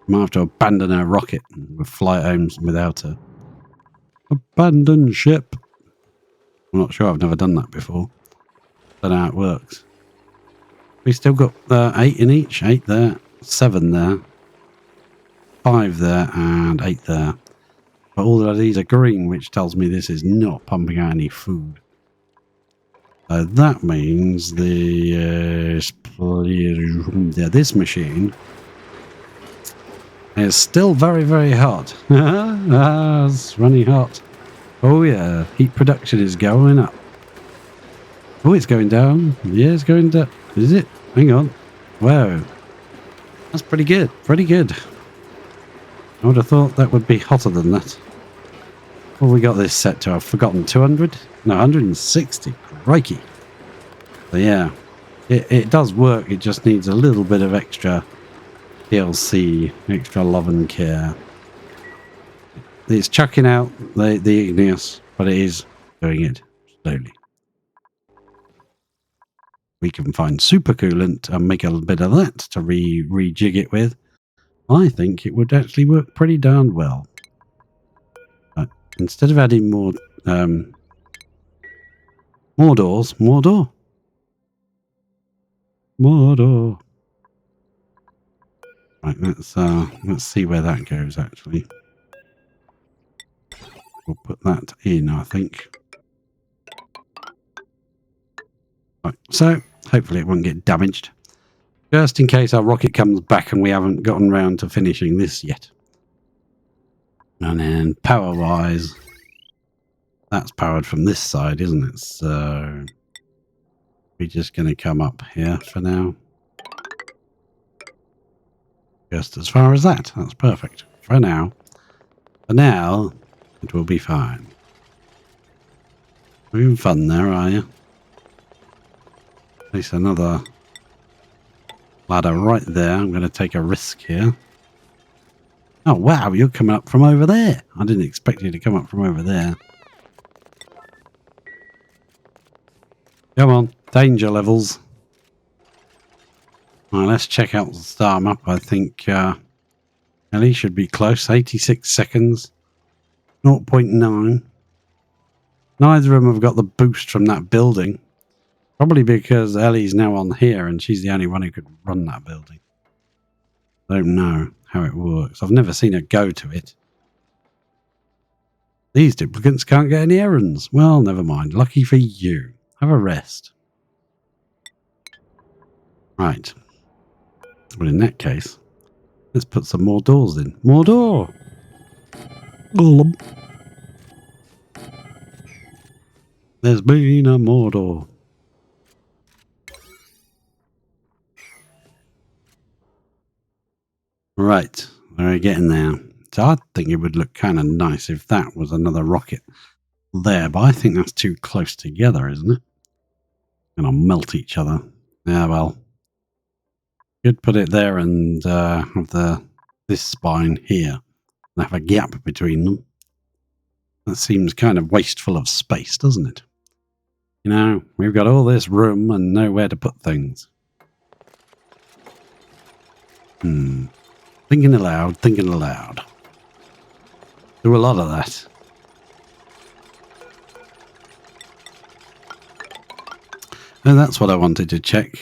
A: Might have to abandon her rocket and fly home without her. Abandon ship. I'm not sure. I've never done that before. Don't know how it works. We still got 8 in each. 8 there. 7 there. 5 there. And 8 there. But all of these are green, which tells me this is not pumping out any food. So that means this machine is still very, very hot. It's running hot. Oh yeah, heat production is going up. Oh, it's going down. Yeah, it's going down. Is it? Hang on. Whoa. That's pretty good. Pretty good. I would have thought that would be hotter than that. What have we got this set to? I've forgotten. 200? No, 160. Crikey. So yeah, it does work. It just needs a little bit of extra TLC, extra love and care. It's chucking out the igneous, but it is doing it slowly. We can find supercoolant and make a little bit of that to rejig it with. I think it would actually work pretty darn well. But instead of adding more doors, more door. More door. Right, let's see where that goes actually. We'll put that in, I think. Right, so hopefully it won't get damaged. Just in case our rocket comes back and we haven't gotten round to finishing this yet. And then power-wise, that's powered from this side, isn't it? So we're just going to come up here for now. Just as far as that. That's perfect. For now. For now, it will be fine. You're having fun there, are you? Place another ladder right there. I'm going to take a risk here. Oh, wow, you're coming up from over there. I didn't expect you to come up from over there. Come on, danger levels. All right, let's check out the star map. I think Ellie should be close. 86 seconds. 0.9. Neither of them have got the boost from that building. Probably because Ellie's now on here and she's the only one who could run that building. I don't know how it works. I've never seen her go to it. These duplicates can't get any errands. Well, never mind. Lucky for you. Have a rest. Right. Well, in that case, let's put some more doors in. More door! There's been a more door. Right. We're getting there. So I think it would look kind of nice if that was another rocket there, but I think that's too close together, isn't it? Gonna melt each other. Yeah, well. Could put it there and have this spine here and have a gap between them. That seems kind of wasteful of space, doesn't it? You know, we've got all this room and nowhere to put things. Thinking aloud, thinking aloud. Do a lot of that. And that's what I wanted to check.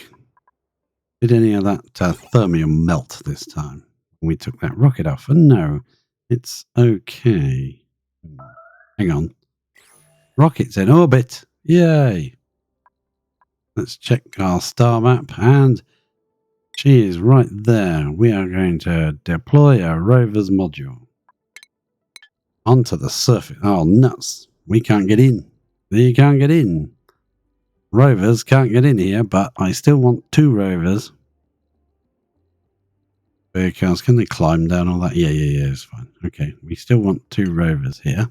A: Did any of that thermium melt this time? We took that rocket off. And no, it's okay. Hang on. Rocket's in orbit. Yay. Let's check our star map. And she is right there. We are going to deploy a rover's module onto the surface. Oh, nuts. We can't get in. You can't get in. Rovers can't get in here, but I still want 2 rovers. Because can they climb down all that? Yeah, it's fine. Okay, we still want 2 rovers here.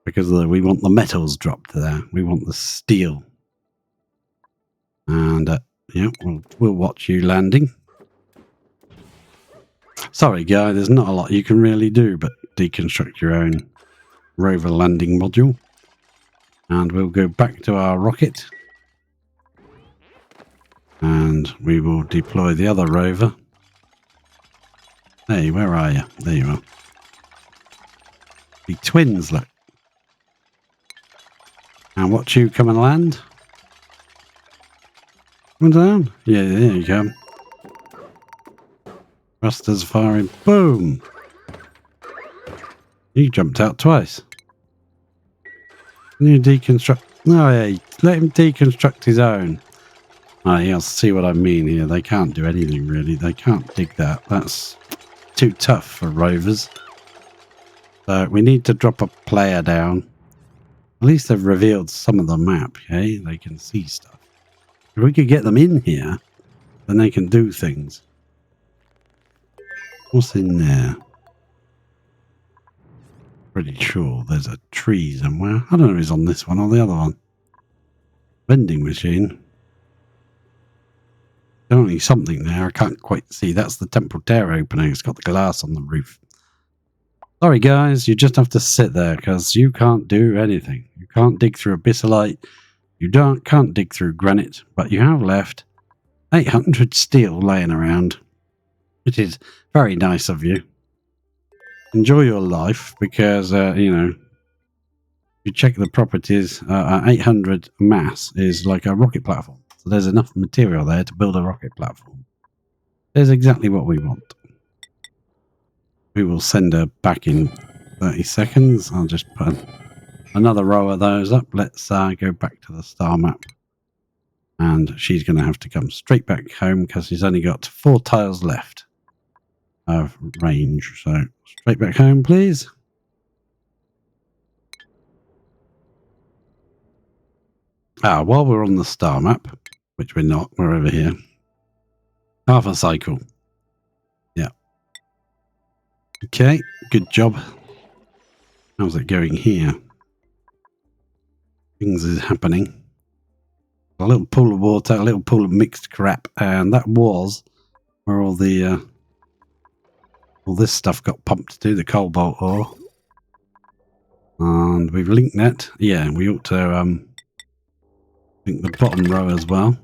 A: Because we want the metals dropped there. We want the steel. And, yeah, we'll watch you landing. Sorry, guy, there's not a lot you can really do but deconstruct your own rover landing module. And we'll go back to our rocket. And we will deploy the other rover. Hey, where are you? There you are. The twins, look. And watch you come and land. Come down. Yeah, there you go. Thrusters firing. Boom! You jumped out twice. Can you deconstruct? No, yeah, let him deconstruct his own. Oh, you'll see what I mean here. They can't do anything, really. They can't dig that. That's too tough for rovers. So we need to drop a player down. At least they've revealed some of the map, okay? They can see stuff. If we could get them in here, then they can do things. What's in there? Pretty sure there's a tree somewhere. I don't know if it's on this one or the other one. Vending machine. Only something there. I can't quite see. That's the temporal tear opening. It's got the glass on the roof. Sorry, guys. You just have to sit there because you can't do anything. You can't dig through abyssalite. You can't dig through granite. But you have left 800 steel laying around. It is very nice of you. Enjoy your life because, you know, you check the properties. 800 mass is like a rocket platform. So there's enough material there to build a rocket platform. There's exactly what we want. We will send her back in 30 seconds. I'll just put another row of those up. Let's go back to the star map. And she's going to have to come straight back home because she's only got 4 tiles left of range. So straight back home, please. While we're on the star map, which we're not, we're over here. Half a cycle. Yeah. Okay, good job. How's it going here? Things is happening. A little pool of water, a little pool of mixed crap, and that was where all the all this stuff got pumped to, the cobalt ore. And we've linked that. Yeah, we ought to link the bottom row as well.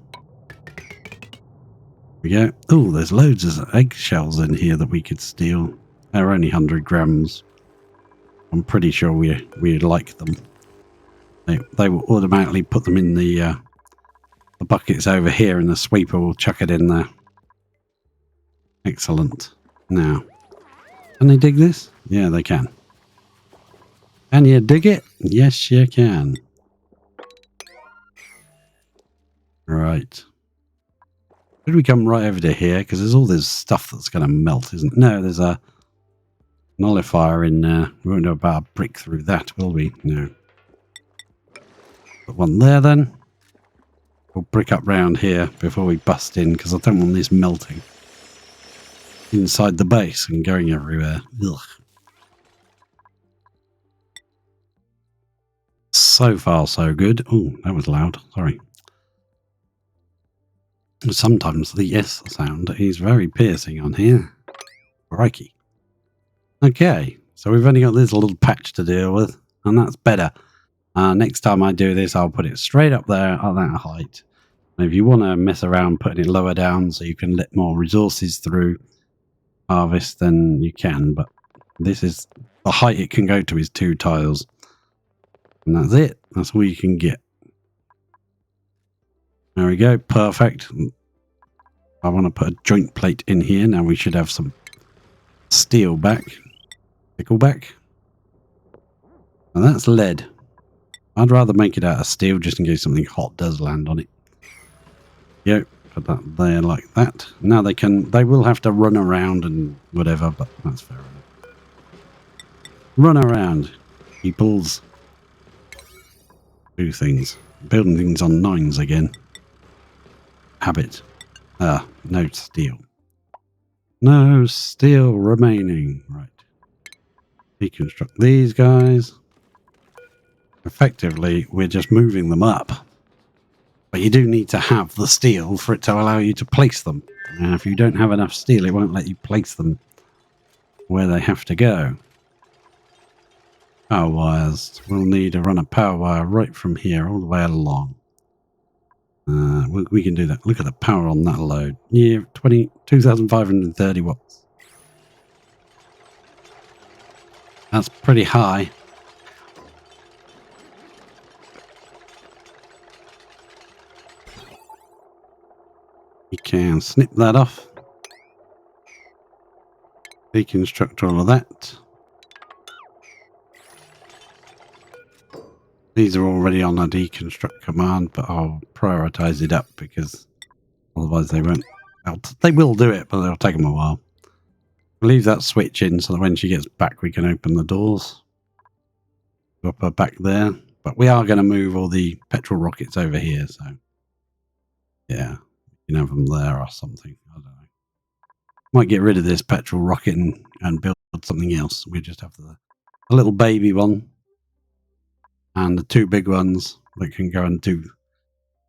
A: There we go. Oh, there's loads of eggshells in here that we could steal. They're only 100 grams. I'm pretty sure we like them. They will automatically put them in the buckets over here, and the sweeper will chuck it in there. Excellent. Now, can they dig this? Yeah, they can. Can you dig it? Yes, you can. Right. Should we come right over to here? Because there's all this stuff that's going to melt, isn't it? No, there's a nullifier in there. We won't do about a brick through that, will we? No. Put one there then. We'll brick up round here before we bust in, because I don't want this melting inside the base and going everywhere. Ugh. So far, so good. Oh, that was loud. Sorry. Sometimes the yes sound is very piercing on here. Crikey. Okay, so we've only got this little patch to deal with, and that's better. Next time I do this, I'll put it straight up there at that height. And if you want to mess around putting it lower down so you can let more resources through harvest, then you can. But this is the height it can go to is 2 tiles. And that's it. That's all you can get. There we go. Perfect. I want to put a joint plate in here. Now we should have some steel back. Pickleback. And that's lead. I'd rather make it out of steel just in case something hot does land on it. Yep. Put that there like that. Now they will have to run around and whatever, but that's fair enough. Run around. Peoples. Do things. Building things on 9s again. Habit. No steel. No steel remaining. Right. Deconstruct these guys. Effectively, we're just moving them up. But you do need to have the steel for it to allow you to place them. And if you don't have enough steel, it won't let you place them where they have to go. Power wires. We'll need to run a power wire right from here all the way along. We can do that. Look at the power on that load. Yeah, 2,530 watts. That's pretty high. You can snip that off. Deconstruct all of that. These are already on a deconstruct command, but I'll prioritize it up because otherwise they won't. They will do it, but they'll take them a while. Leave that switch in so that when she gets back, we can open the doors. Drop her back there. But we are going to move all the petrol rockets over here, so yeah, you can have them there or something. I don't know. Might get rid of this petrol rocket and build something else. We just have the little baby one. And the 2 big ones that can go and do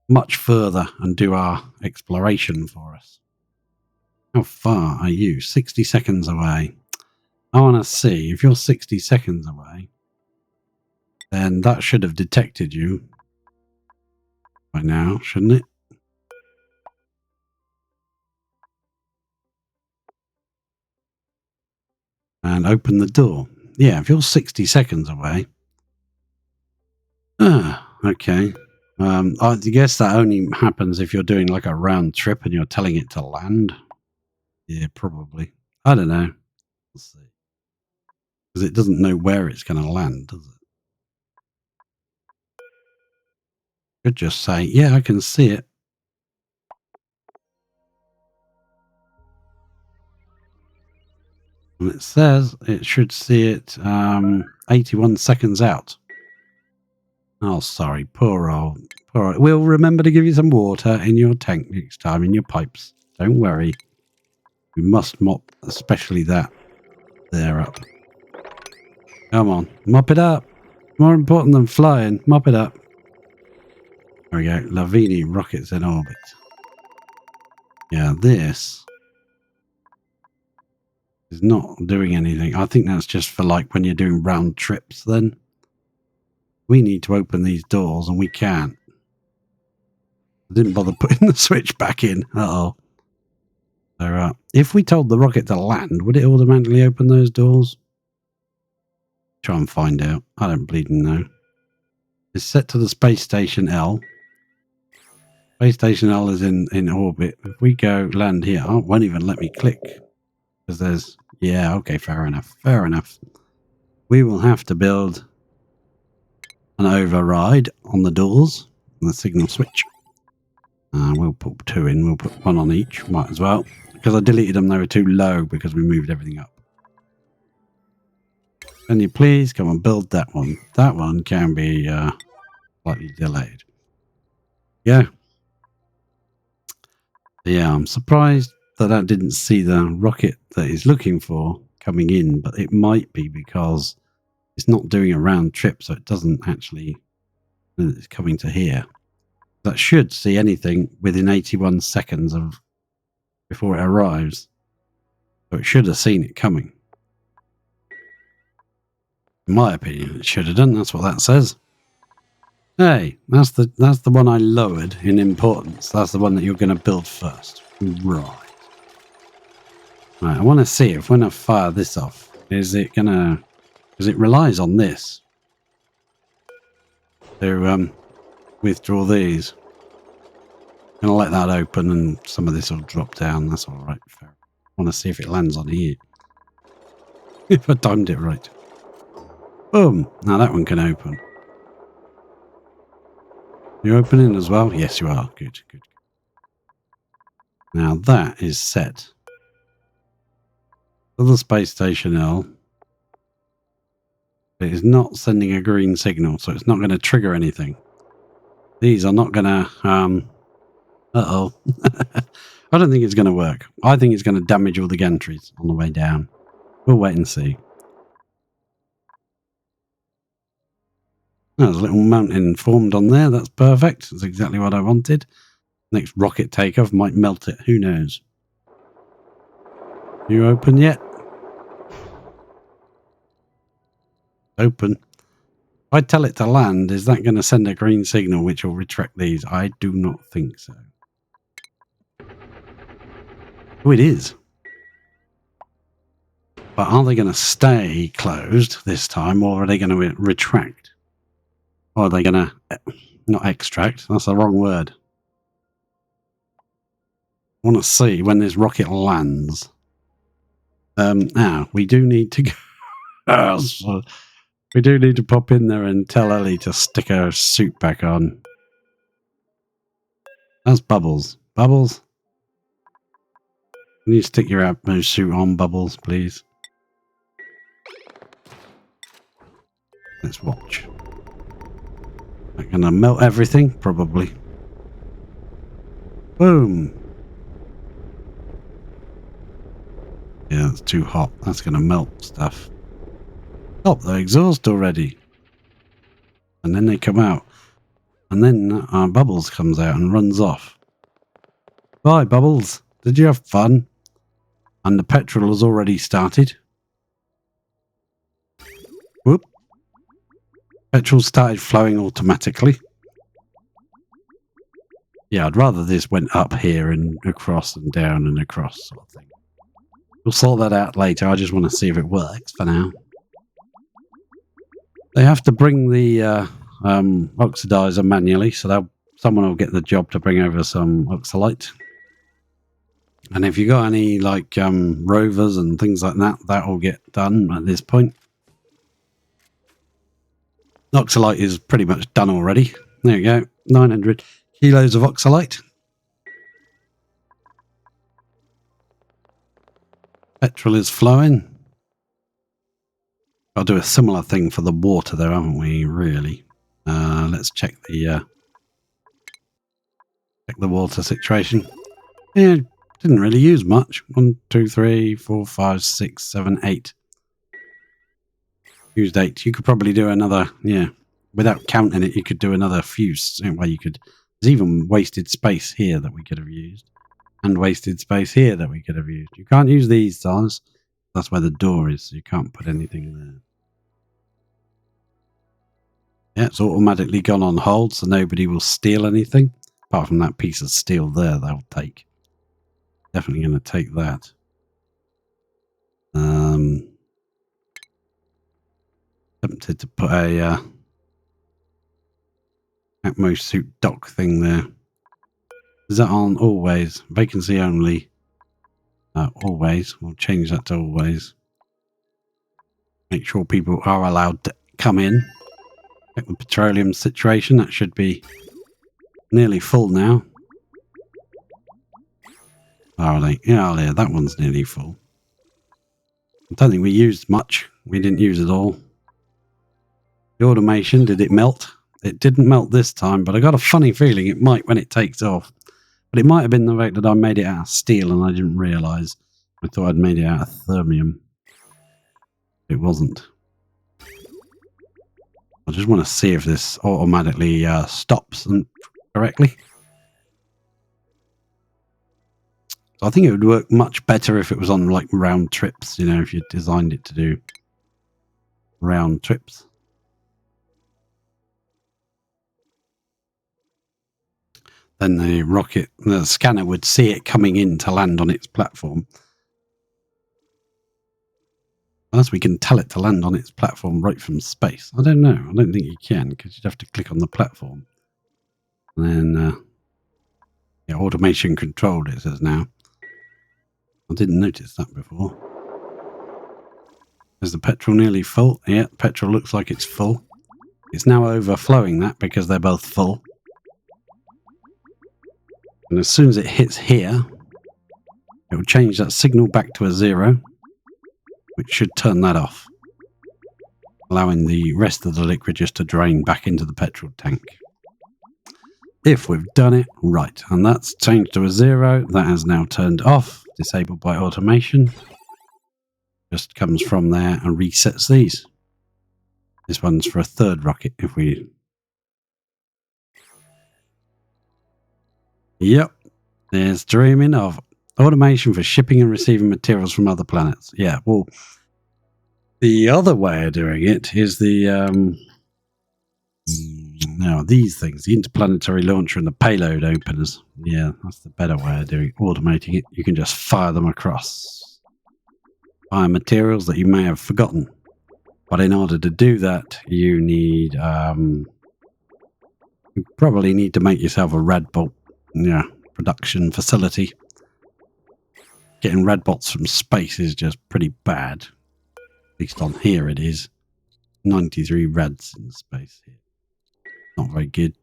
A: much further and do our exploration for us. How far are you? 60 seconds away. I want to see if you're 60 seconds away, then that should have detected you by now, shouldn't it? And open the door. Yeah, if you're 60 seconds away. Okay. I guess that only happens if you're doing like a round trip and you're telling it to land. Yeah, probably. I don't know. We'll see. Because it doesn't know where it's going to land, does it? Could just say, yeah, I can see it. And it says it should see it 81 seconds out. Oh, sorry. Poor old. We'll remember to give you some water in your tank next time, in your pipes. Don't worry. We must mop, especially that there up. Come on. Mop it up. More important than flying. Mop it up. There we go. Lavini rockets in orbit. Yeah, this is not doing anything. I think that's just for like when you're doing round trips then. We need to open these doors and we can't. I didn't bother putting the switch back in. Uh-oh. So, if we told the rocket to land, would it automatically open those doors? Try and find out. I don't bleeding know. It's set to the space station L. Space station L is in orbit. If we go land here, it won't even let me click. Because there's... Yeah, okay, fair enough. Fair enough. We will have to build an override on the doors and the signal switch. We'll put 2 in. We'll put 1 on each. Might as well. Because I deleted them. They were too low because we moved everything up. Can you please come and build that one? That one can be slightly delayed. Yeah. Yeah, I'm surprised that I didn't see the rocket that he's looking for coming in, but it might be because it's not doing a round trip, so it doesn't actually. It's coming to here. That should see anything within 81 seconds of before it arrives. So it should have seen it coming. In my opinion, it should have done. That's what that says. Hey, that's the one I lowered in importance. That's the one that you're going to build first. Right. Right, I want to see if when I fire this off, is it going to... Because it relies on this to withdraw these. I'm going to let that open and some of this will drop down. That's all right. Fair. I want to see if it lands on here. If I timed it right. Boom. Now that one can open. You opening as well? Yes, you are. Good, good. Now that is set. For the space station L, it is not sending a green signal, so it's not going to trigger anything. These are not going to... uh-oh. I don't think it's going to work. I think it's going to damage all the gantries on the way down. We'll wait and see. There's a little mountain formed on there. That's perfect. That's exactly what I wanted. Next rocket takeoff might melt it. Who knows? You open yet? Open. If I tell it to land, is that going to send a green signal which will retract these? I do not think so. Oh, it is. But are they going to stay closed this time, or are they going to retract? Or are they going to... Not extract. That's the wrong word. I want to see when this rocket lands. Now, we do need to go... so we do need to pop in there and tell Ellie to stick her suit back on. That's Bubbles. Bubbles? Can you stick your utmost suit on, Bubbles, please? Let's watch. I'm going to melt everything? Probably. Boom. Yeah, it's too hot. That's going to melt stuff. Stop the exhaust already. And then they come out. And then Bubbles comes out and runs off. Bye, Bubbles. Did you have fun? And the petrol has already started. Whoop. Petrol started flowing automatically. Yeah, I'd rather this went up here and across and down and across sort of thing. We'll sort that out later. I just want to see if it works for now. They have to bring the oxidizer manually, so someone will get the job to bring over some oxalite. And if you got any like rovers and things like that, that will get done at this point. Oxalite is pretty much done already. There you go, 900 kilos of oxalite. Petrol is flowing. I'll do a similar thing for the water though, haven't we, really? Let's check the water situation. Yeah, didn't really use much. 1, 2, 3, 4, 5, 6, 7, 8. Used 8. You could probably do another, yeah. Without counting it, you could do another few. Well, you could. There's even wasted space here that we could have used. And wasted space here that we could have used. You can't use these stars. That's where the door is. So you can't put anything there. Yeah, it's automatically gone on hold, so nobody will steal anything. Apart from that piece of steel there, they'll take. Definitely going to take that. Tempted to put a Atmos suit dock thing there. Is that on always? Vacancy only. Always. We'll change that to always. Make sure people are allowed to come in. Check the petroleum situation. That should be nearly full now. Are they? Yeah, yeah, that one's nearly full. I don't think we used much. We didn't use it all. The automation, did it melt? It didn't melt this time, but I got a funny feeling it might when it takes off. But it might have been the fact that I made it out of steel and I didn't realise. I thought I'd made it out of thermium. It wasn't. I just want to see if this automatically stops correctly. So I think it would work much better if it was on like round trips, you know, if you designed it to do round trips. Then the scanner would see it coming in to land on its platform. Unless we can tell it to land on its platform right from space. I don't know. I don't think you can, because you'd have to click on the platform. And then, yeah, automation controlled, it says now. I didn't notice that before. Is the petrol nearly full? Yeah, petrol looks like it's full. It's now overflowing that because they're both full. And as soon as it hits here, it will change that signal back to a 0, which should turn that off, allowing the rest of the liquid just to drain back into the petrol tank. If we've done it right, and that's changed to a 0, that has now turned off, disabled by automation. Just comes from there and resets these. This one's for a third rocket if we... Yep, there's dreaming of automation for shipping and receiving materials from other planets. Yeah, well, the other way of doing it is the... Now, these things, the interplanetary launcher and the payload openers. Yeah, that's the better way of doing it, automating it. You can just fire them across. Fire materials that you may have forgotten. But in order to do that, you need... you probably need to make yourself a Radbolt production facility. Getting Radbolts from space is just pretty bad. At least on here it is. 93 Rads in space here. Not very good.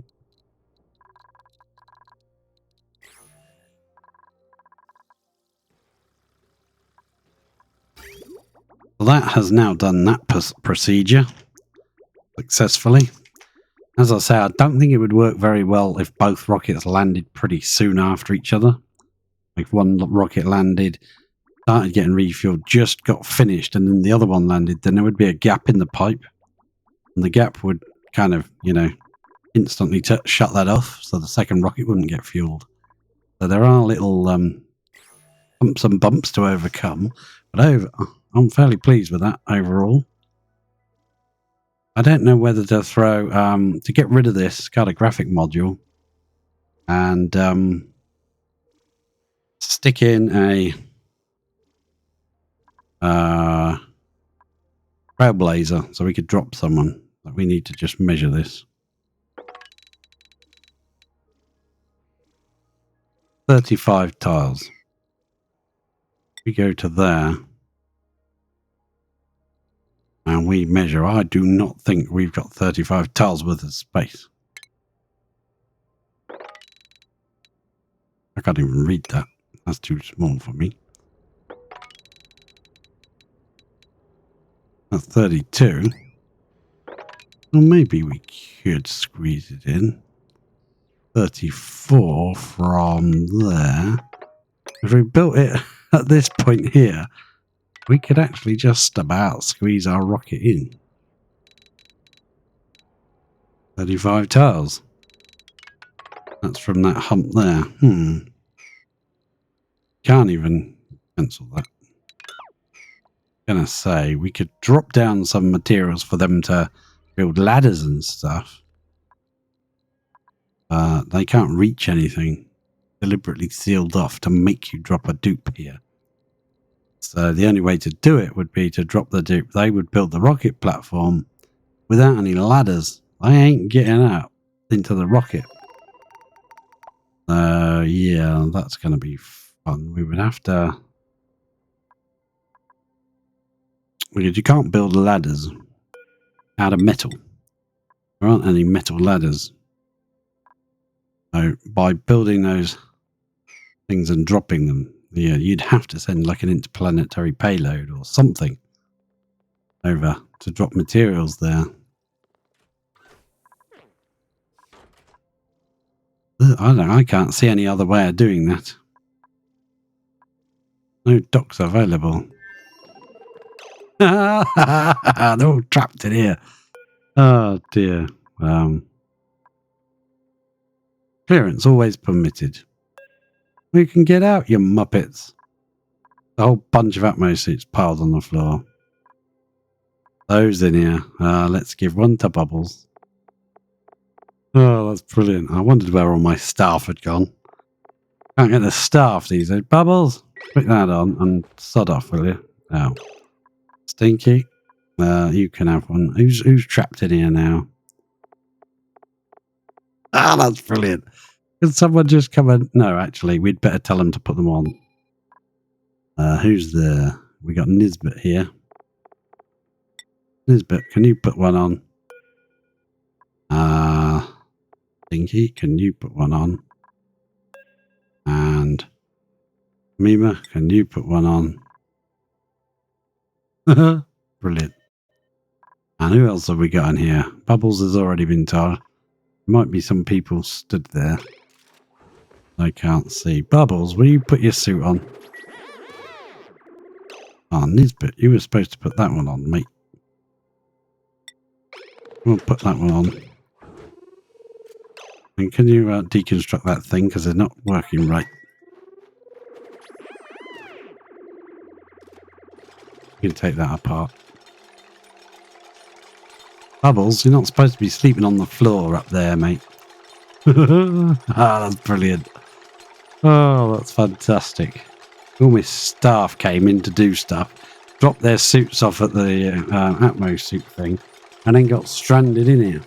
A: Well, that has now done that procedure successfully. As I say, I don't think it would work very well if both rockets landed pretty soon after each other. If one rocket landed, started getting refueled, just got finished, and then the other one landed, then there would be a gap in the pipe. And the gap would kind of, instantly shut that off, so the second rocket wouldn't get fueled. So there are little bumps and bumps to overcome, but I'm fairly pleased with that overall. I don't know whether to throw, to get rid of this cartographic module and stick in a trailblazer so we could drop someone. But we need to just measure this. 35 tiles. We go to there. And we measure. I do not think we've got 35 tiles worth of space. I can't even read that. That's too small for me. That's 32. Well, maybe we could squeeze it in. 34 from there. If we built it at this point here, we could actually just about squeeze our rocket in. 35 tiles. That's from that hump there. Can't even cancel that. Gonna say we could drop down some materials for them to build ladders and stuff. They can't reach anything. Deliberately sealed off to make you drop a dupe here. So the only way to do it would be to drop the dupe. They would build the rocket platform without any ladders. They ain't getting out into the rocket. Yeah, that's going to be fun. We would have to... Because you can't build ladders out of metal. There aren't any metal ladders. So by building those things and dropping them, Yeah, you'd have to send like an interplanetary payload or something over to drop materials there. I don't know. I can't see any other way of doing that. No docks available. They're all trapped in here. Oh dear. Clearance always permitted. We can get out, you muppets. A whole bunch of Atmo suits piled on the floor. Those in here. Let's give one to Bubbles. Oh, that's brilliant. I wondered where all my staff had gone. Can't get the staff these days. Bubbles, put that on and sod off, will you? Oh. Stinky, you can have one. Who's trapped in here now? Ah, that's brilliant. Can someone just come and... No, actually, we'd better tell them to put them on. Who's there? We got Nisbet here. Nisbet, can you put one on? Stinky, can you put one on? And Mima, can you put one on? Brilliant. And who else have we got in here? Bubbles has already been told. Might be some people stood there. I can't see. Bubbles, will you put your suit on? Oh, Nisbet, you were supposed to put that one on, mate. We'll put that one on. And can you deconstruct that thing because they're not working right? You can take that apart. Bubbles, you're not supposed to be sleeping on the floor up there, mate. That's brilliant. Oh, that's fantastic. All my staff came in to do stuff, dropped their suits off at the Atmo suit thing, and then got stranded in here.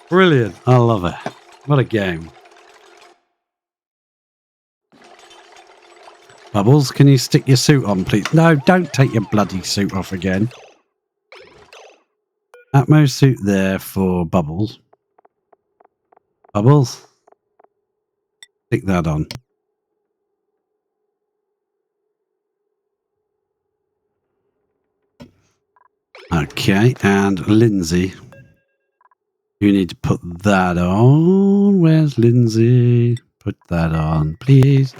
A: Brilliant. I love it. What a game. Bubbles, can you stick your suit on, please? No, don't take your bloody suit off again. Atmo suit there for Bubbles. Bubbles, stick that on. Okay, and Lindsay, you need to put that on. Where's Lindsay? Put that on, please.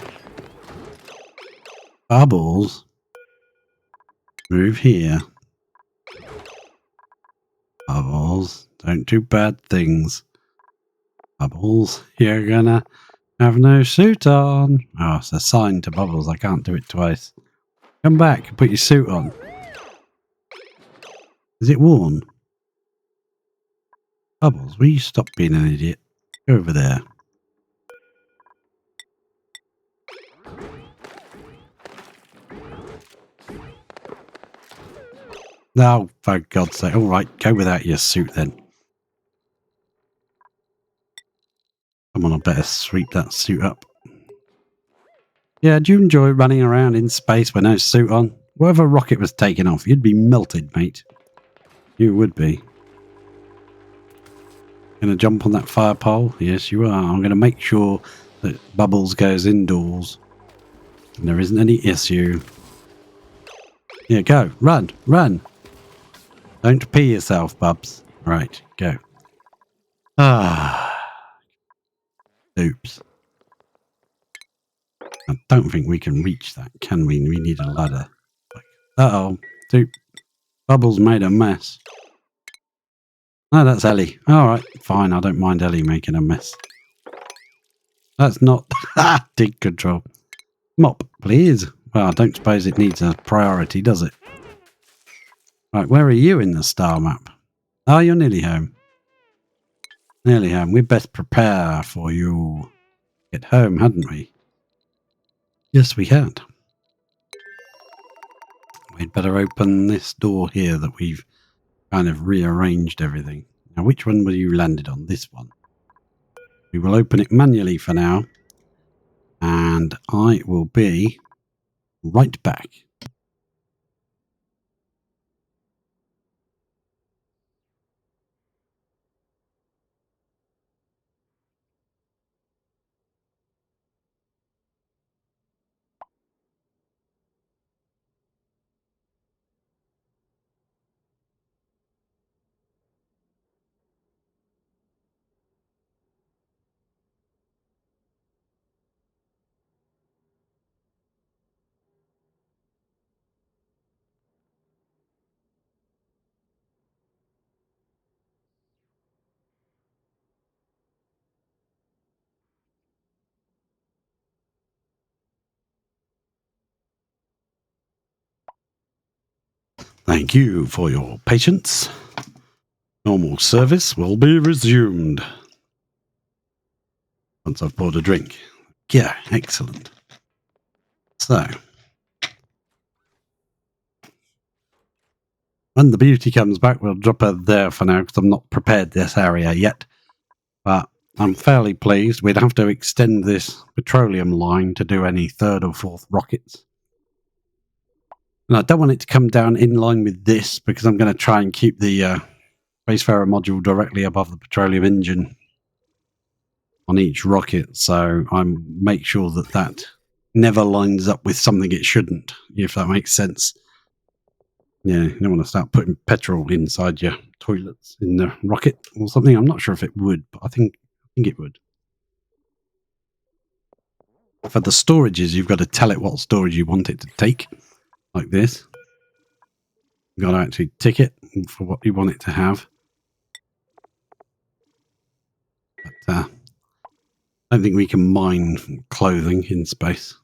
A: Bubbles, move here. Bubbles, don't do bad things. Bubbles, you're gonna have no suit on. Oh, it's a sign to Bubbles. I can't do it twice. Come back and put your suit on. Is it worn? Bubbles, will you stop being an idiot? Go over there. No, for God's sake. All right, go without your suit then. Come on, I better sweep that suit up. Yeah, do you enjoy running around in space with no suit on? Whatever rocket was taken off, you'd be melted, mate. You would be. Gonna jump on that fire pole? Yes, you are. I'm gonna make sure that Bubbles goes indoors. And there isn't any issue. Yeah, go. Run. Run. Don't pee yourself, Bubs. Right, go. Ah. Oops. I don't think we can reach that, can we? We need a ladder. Uh-oh. Bubbles made a mess. No, that's Ellie. All right, fine. I don't mind Ellie making a mess. That's not... dig control. Mop, please. Well, I don't suppose it needs a priority, does it? Right, where are you in the star map? Oh, you're nearly home. Nearly home. We'd best prepare for you. Get home, hadn't we? Yes, we had. We'd better open this door here that we've kind of rearranged everything. Now, which one will you landed on? This one. We will open it manually for now. And I will be right back. Thank you for your patience. Normal service will be resumed once I've poured a drink. Yeah, excellent. So, when the beauty comes back, we'll drop her there for now because I'm not prepared this area yet. But I'm fairly pleased. We'd have to extend this petroleum line to do any third or fourth rockets. And I don't want it to come down in line with this because I'm going to try and keep the Spacefarer module directly above the petroleum engine on each rocket. So I make sure that that never lines up with something it shouldn't, if that makes sense. Yeah, you don't want to start putting petrol inside your toilets in the rocket or something. I'm not sure if it would, but I think it would. For the storages, you've got to tell it what storage you want it to take, like this. You've got to actually tick it for what you want it to have. But I don't think we can mine clothing in space.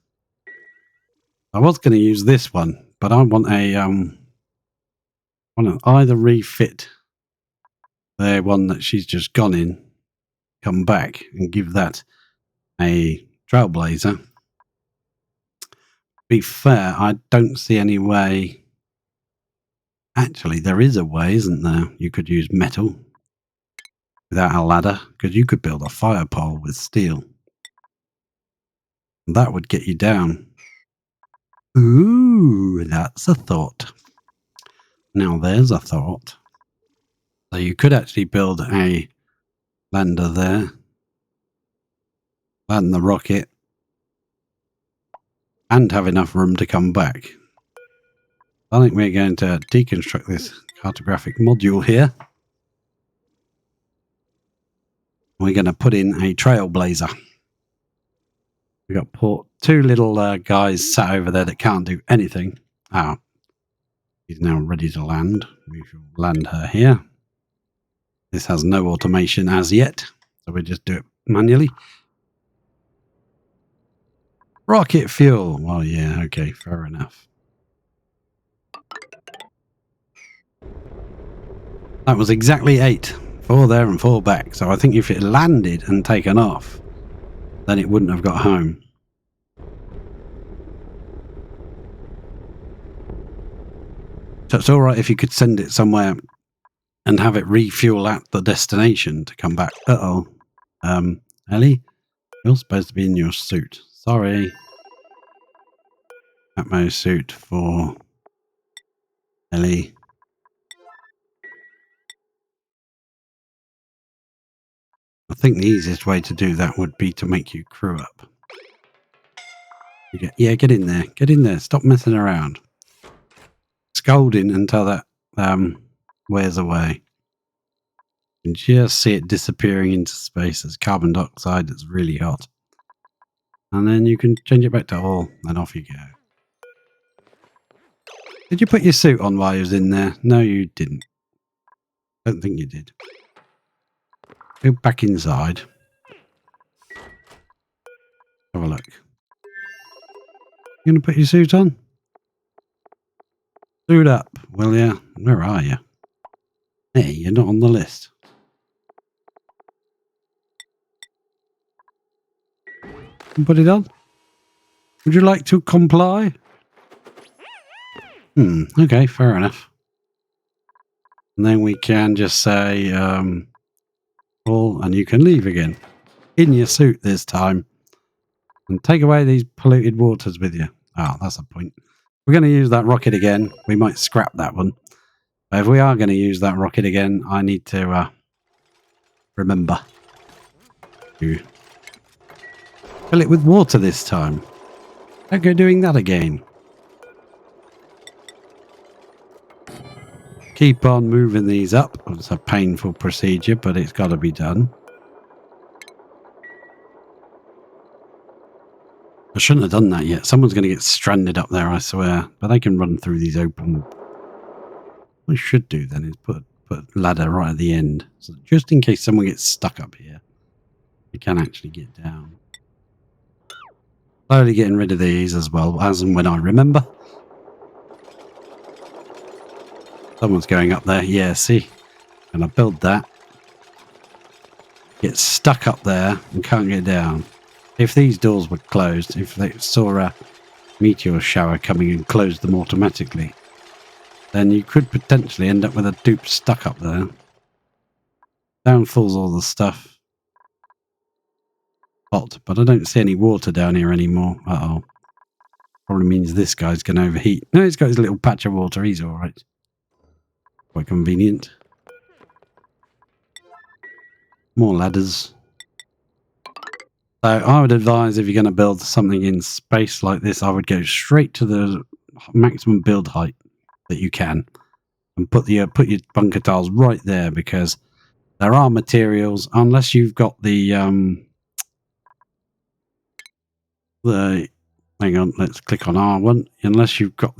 A: I was going to use this one, but I want a want to either refit the one that she's just gone in, come back and give that a trailblazer. Be fair, I don't see any way. Actually, there is a way, isn't there? You could use metal without a ladder, because you could build a fire pole with steel. That would get you down. Ooh, that's a thought. Now there's a thought. So you could actually build a lander there, land the rocket, and have enough room to come back. I think we're going to deconstruct this cartographic module here. We're going to put in a trailblazer. We've got two little guys sat over there that can't do anything. Ah, he's now ready to land. We shall land her here. This has no automation as yet, so we just do it manually. Rocket fuel. Well, yeah, okay, fair enough. That was exactly 8. 4 there and 4 back. So I think if it landed and taken off, then it wouldn't have got home. So it's all right if you could send it somewhere and have it refuel at the destination to come back. Uh-oh. Ellie, you're supposed to be in your suit. Sorry. Atmo suit for Ellie. I think the easiest way to do that would be to make you crew up. Get in there. Get in there. Stop messing around. Scolding until that wears away. You can just see it disappearing into space as carbon dioxide that's really hot. And then you can change it back to all, and off you go. Did you put your suit on while you was in there? No, you didn't. Don't think you did. Go back inside. Have a look. You gonna put your suit on? Suit up, will ya? Where are you? Hey, you're not on the list. Put it on. Would you like to comply? Okay, fair enough. And then we can just say, all, and you can leave again. In your suit this time. And take away these polluted waters with you. Oh, that's a point. We're going to use that rocket again. We might scrap that one. But if we are going to use that rocket again, I need to remember to fill it with water this time. Don't go doing that again. Keep on moving these up. It's a painful procedure, but it's got to be done. I shouldn't have done that yet. Someone's going to get stranded up there, I swear. But they can run through these open. What we should do then is put a ladder right at the end. So just in case someone gets stuck up here, we can actually get down. Slowly getting rid of these as well, as and when I remember. Someone's going up there. Yeah, see? And I build that. Get stuck up there and can't get down. If these doors were closed, if they saw a meteor shower coming and closed them automatically, then you could potentially end up with a dupe stuck up there. Down falls all the stuff. Hot, but I don't see any water down here anymore. Uh-oh. Probably means this guy's going to overheat. No, he's got his little patch of water. He's all right. Quite convenient. More ladders. So I would advise if you're going to build something in space like this, I would go straight to the maximum build height that you can, and put your bunker tiles right there, because there are materials, unless you've got the hang on, let's click on R1. Unless you've got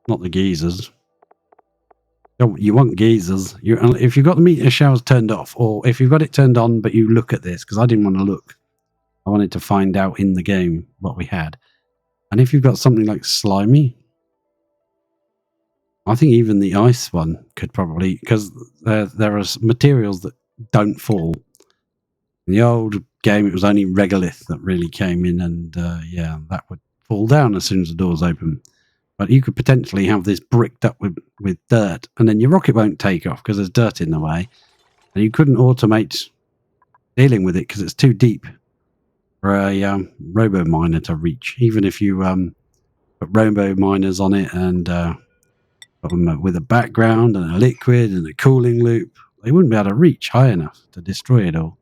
A: not the geysers. You want geysers. If you've got the meteor showers turned off, or if you've got it turned on, but you look at this, because I didn't want to look. I wanted to find out in the game what we had. And if you've got something like slimy, I think even the ice one could probably, because there are materials that don't fall. In the old game, it was only regolith that really came in, and yeah, that would fall down as soon as the doors open. But you could potentially have this bricked up with dirt, and then your rocket won't take off because there's dirt in the way, and you couldn't automate dealing with it because it's too deep for a robo miner to reach. Even if you put robo miners on it and put them with a background and a liquid and a cooling loop, they wouldn't be able to reach high enough to destroy it all,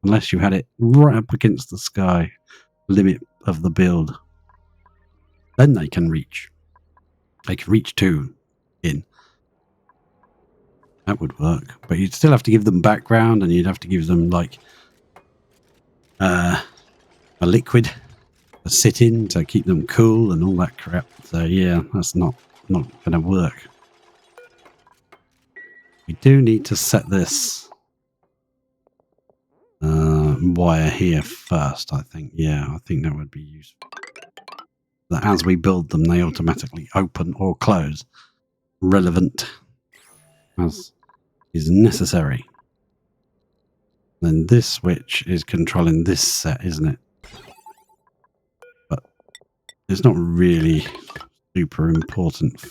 A: unless you had it right up against the sky limit of the build. Then they can reach. They can reach 2 in. That would work. But you'd still have to give them background, and you'd have to give them like a liquid to sit in to keep them cool and all that crap. So yeah, that's not going to work. We do need to set this wire here first, I think. Yeah, I think that would be useful. That as we build them, they automatically open or close. Relevant as is necessary. Then this switch is controlling this set, isn't it? But it's not really super important.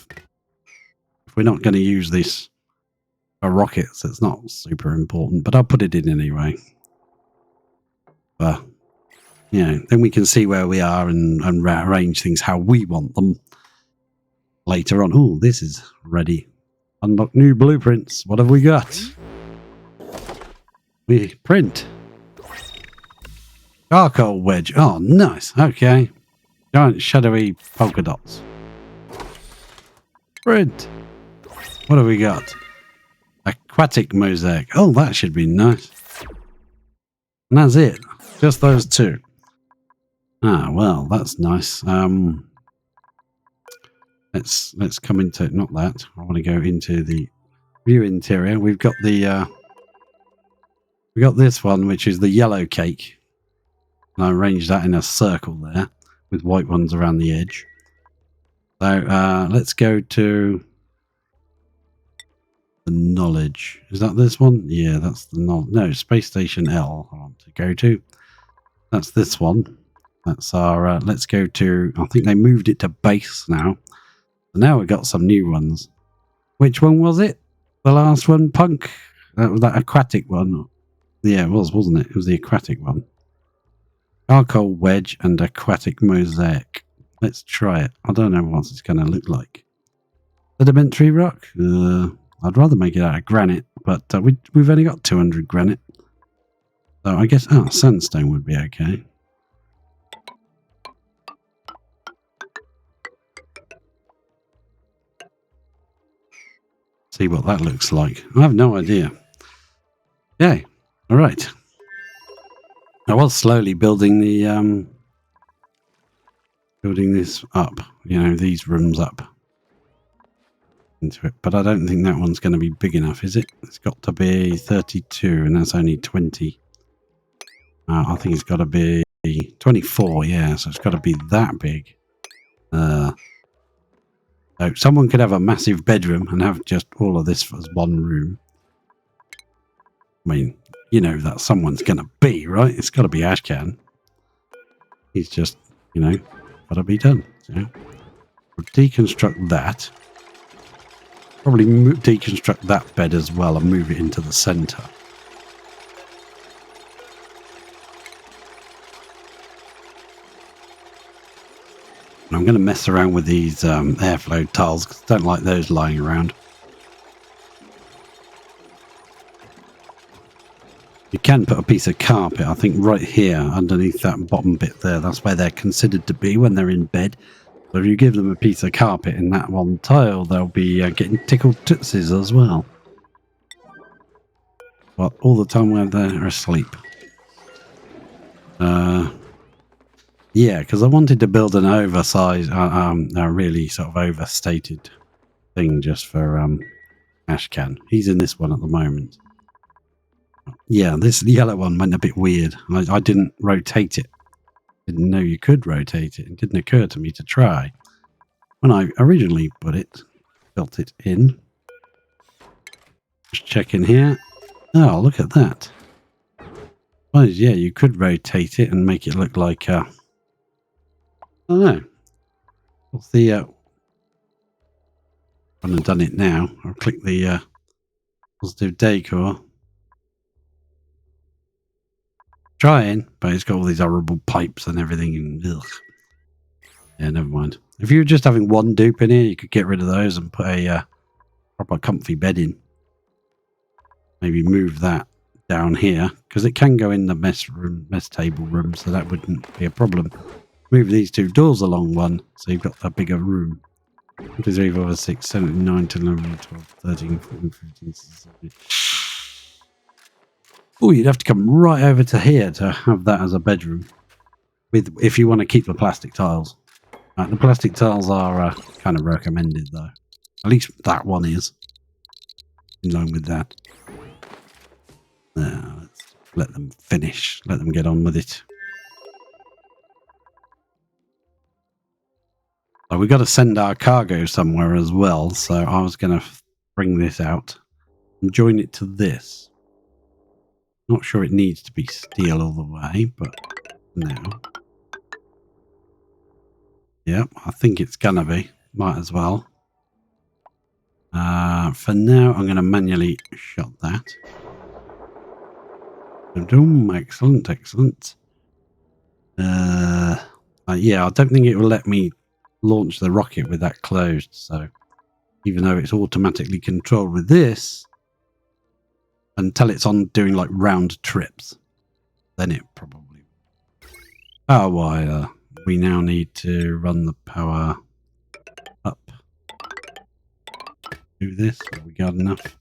A: If we're not going to use this for rockets, it's not super important, but I'll put it in anyway. But, you know, then we can see where we are and arrange things how we want them later on. Oh, this is ready. Unlock new blueprints. What have we got? We print. Charcoal wedge. Oh, nice. Okay. Giant shadowy polka dots. Print. What have we got? Aquatic mosaic. Oh, that should be nice. And that's it. Just those 2. Ah, well, that's nice. Let's come into not that. I want to go into the view interior. We've got the we got this one, which is the yellow cake. And I arranged that in a circle there with white ones around the edge. So let's go to the knowledge. Is that this one? Yeah, that's the knowledge. No, Space Station L I want to go to. That's this one. That's our, let's go to, I think they moved it to base now. So now we've got some new ones. Which one was it? The last one? Punk? That was that aquatic one. Yeah, it was, wasn't it? It was the aquatic one. Charcoal wedge and aquatic mosaic. Let's try it. I don't know what it's going to look like. Sedimentary rock? I'd rather make it out of granite, but we've only got 200 granite. So I guess, sandstone would be okay. See what that looks like. I have no idea. Okay, all right. I was slowly building the building this up, you know, these rooms up into it, but I don't think that one's going to be big enough, is it? It's got to be 32, and that's only 20. I think it's got to be 24, yeah, so it's got to be that big. So So someone could have a massive bedroom and have just all of this as one room. I mean, you know that someone's going to be, right? It's got to be Ashcan. He's just, you know, got to be done. So we'll deconstruct that. Probably deconstruct that bed as well and move it into the center. And I'm going to mess around with these airflow tiles because I don't like those lying around. You can put a piece of carpet, I think, right here underneath that bottom bit there. That's where they're considered to be when they're in bed. So if you give them a piece of carpet in that one tile, they'll be getting tickled tootsies as well. But all the time when they're asleep. Yeah, because I wanted to build an oversized, a really sort of overstated thing just for Ashcan. He's in this one at the moment. Yeah, this yellow one went a bit weird. I didn't rotate it. Didn't know you could rotate it. It didn't occur to me to try. When I originally built it in. Just check in here. Oh, look at that. Well, yeah, you could rotate it and make it look like I don't know. What's the when I've done it now, I'll click the positive decor. Trying, but it's got all these horrible pipes and everything and ugh. Yeah, never mind. If you were just having one dupe in here, you could get rid of those and put a proper comfy bed in. Maybe move that down here because it can go in the mess table room, so that wouldn't be a problem. Move these two doors along one, so you've got a bigger room. 1, 2, 3, 4, 5, 6, 7, 9, 10, 11, 12, 13, 14, 15, 16, 17. Oh, you'd have to come right over to here to have that as a bedroom. If you want to keep the plastic tiles. The plastic tiles are kind of recommended, though. At least that one is. In line with that. Now, let's let them finish. Let them get on with it. So we've got to send our cargo somewhere as well. So I was going to bring this out and join it to this. Not sure it needs to be steel all the way, but now. Yep, I think it's going to be. Might as well. For now, I'm going to manually shut that. Excellent, excellent. Yeah, I don't think it will let me launch the rocket with that closed. So even though it's automatically controlled with this, until it's on doing like round trips, then it probably. Oh, why? We now need to run the power up. Do this. Have we got enough?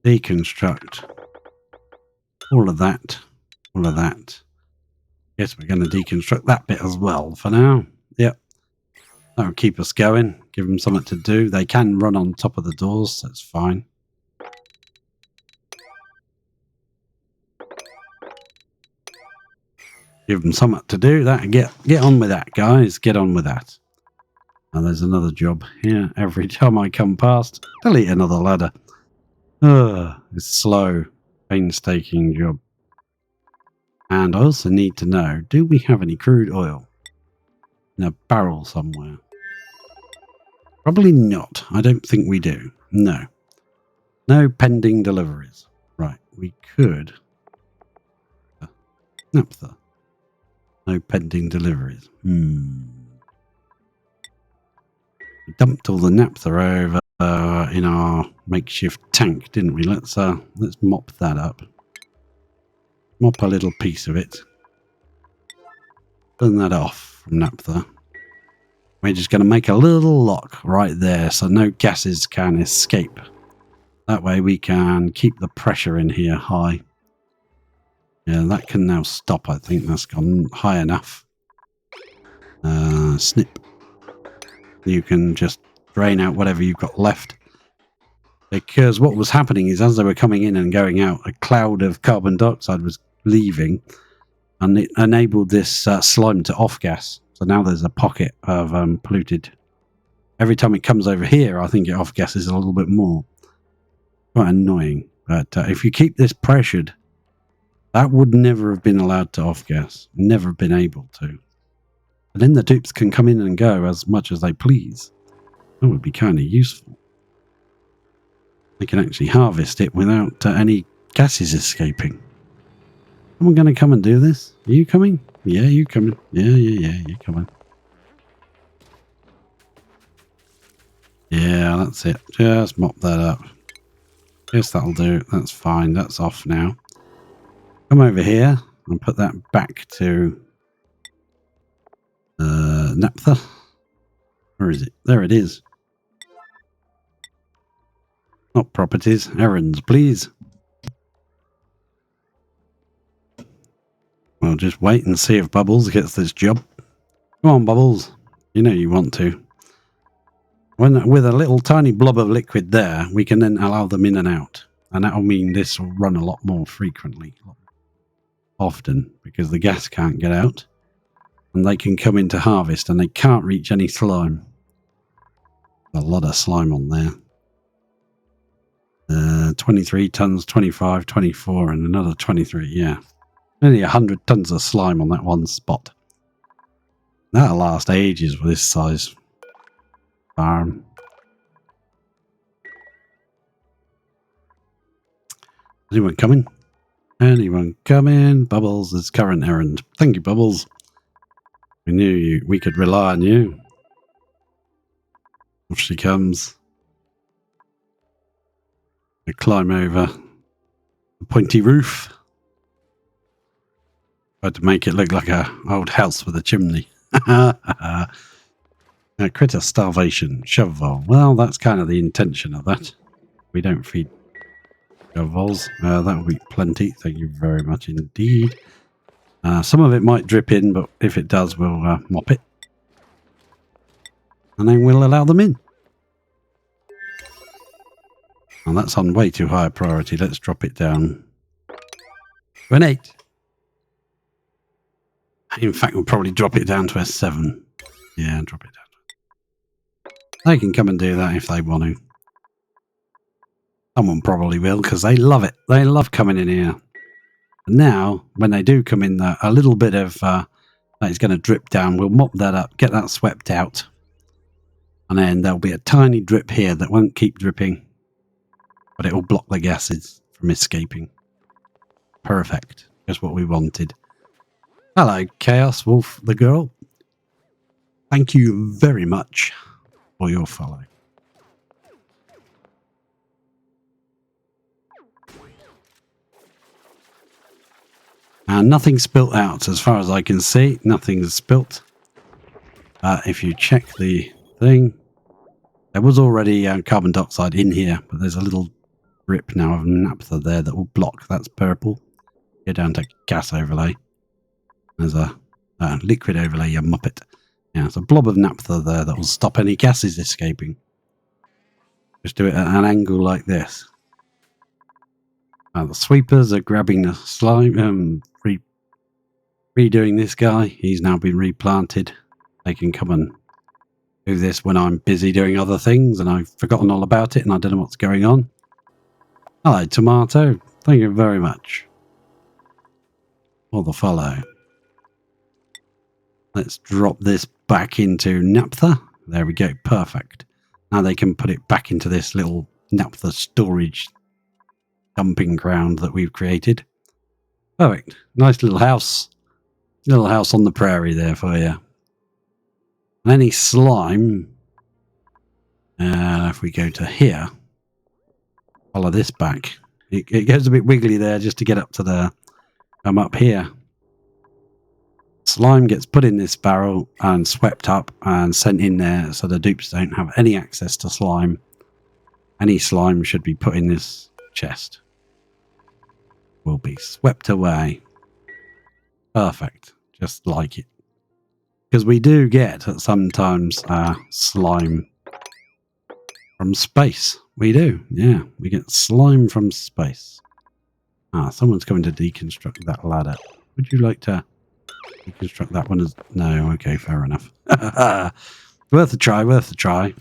A: Deconstruct. All of that. All of that. Guess we're going to deconstruct that bit as well for now. Yep. That'll keep us going. Give them something to do. They can run on top of the doors. So that's fine. Give them something to do. That get on with that, guys. Get on with that. And there's another job here. Every time I come past, delete another ladder. It's slow, painstaking job. And I also need to know, do we have any crude oil in a barrel somewhere? Probably not. I don't think we do. No. No pending deliveries. Right. We could. Naphtha. No pending deliveries. We dumped all the naphtha over in our makeshift tank, didn't we? Let's mop that up. Mop a little piece of it. Turn that off from naphtha. We're just going to make a little lock right there so no gases can escape. That way we can keep the pressure in here high. Yeah, that can now stop, I think. That's gone high enough. Snip. You can just drain out whatever you've got left. Because what was happening is as they were coming in and going out, a cloud of carbon dioxide was leaving. and it enabled this slime to off gas. So now there's a pocket of polluted. Every time it comes over here, I think it off gases a little bit more. Quite annoying. But if you keep this pressured, that would never have been allowed to off gas. Never have been able to. And then the dupes can come in and go as much as they please. That would be kind of useful. They can actually harvest it without any gases escaping. Someone going to come and do this? Are you coming? Yeah, you coming. Yeah, you're coming. Yeah, that's it. Just mop that up. Yes, that'll do. That's fine. That's off now. Come over here and put that back to naphtha. Where is it? There it is. Not properties. Errands, please. We'll just wait and see if Bubbles gets this job. Come on, Bubbles. You know you want to. With a little tiny blob of liquid there, we can then allow them in and out. And that'll mean this will run a lot more frequently. Often, because the gas can't get out. And they can come into harvest and they can't reach any slime. A lot of slime on there. 23 tons, 25, 24, and another 23, yeah. Nearly 100 tons of slime on that one spot. That'll last ages with this size farm. Anyone coming? Anyone coming? Bubbles is current errand. Thank you, Bubbles. We knew we could rely on you. Off she comes. We climb over the pointy roof. Tried to make it look like a old house with a chimney. Critter starvation. Shovel. Well, that's kind of the intention of that. We don't feed shovels. That will be plenty. Thank you very much indeed. Some of it might drip in, but if it does, we'll mop it. And then we'll allow them in. And that's on way too high a priority. Let's drop it down to an 8. In fact, we'll probably drop it down to a 7. Yeah, drop it down. They can come and do that if they want to. Someone probably will, because they love it. They love coming in here. And now, when they do come in there, a little bit of that is going to drip down. We'll mop that up, get that swept out. And then there'll be a tiny drip here that won't keep dripping. But it will block the gases from escaping. Perfect. Just what we wanted. Hello, Chaos Wolf the girl. Thank you very much for your follow. And nothing's spilt out as far as I can see. Nothing's spilt. If you check the thing, there was already carbon dioxide in here, but there's a little drip now of naphtha there that will block. That's purple. Go down to gas overlay. There's a liquid overlay, you muppet. Yeah, it's a blob of naphtha there that will stop any gases escaping. Just do it at an angle like this. The sweepers are grabbing the slime, redoing this guy. He's now been replanted. They can come and do this when I'm busy doing other things and I've forgotten all about it and I don't know what's going on. Hello, Tomato. Thank you very much for the follow. Let's drop this back into naphtha. There we go. Perfect. Now they can put it back into this little naphtha storage dumping ground that we've created. Perfect. Nice little house. Little house on the prairie there for you. And any slime, if we go to here, follow this back. It goes a bit wiggly there just to get up to there. Come up here. Slime gets put in this barrel and swept up and sent in there so the dupes don't have any access to slime. Any slime should be put in this chest. Will be swept away. Perfect. Just like it. Because we do get sometimes slime from space. We do. Yeah, we get slime from space. Someone's going to deconstruct that ladder. Would you like to reconstruct that one as... No, okay, fair enough. Worth a try, worth a try.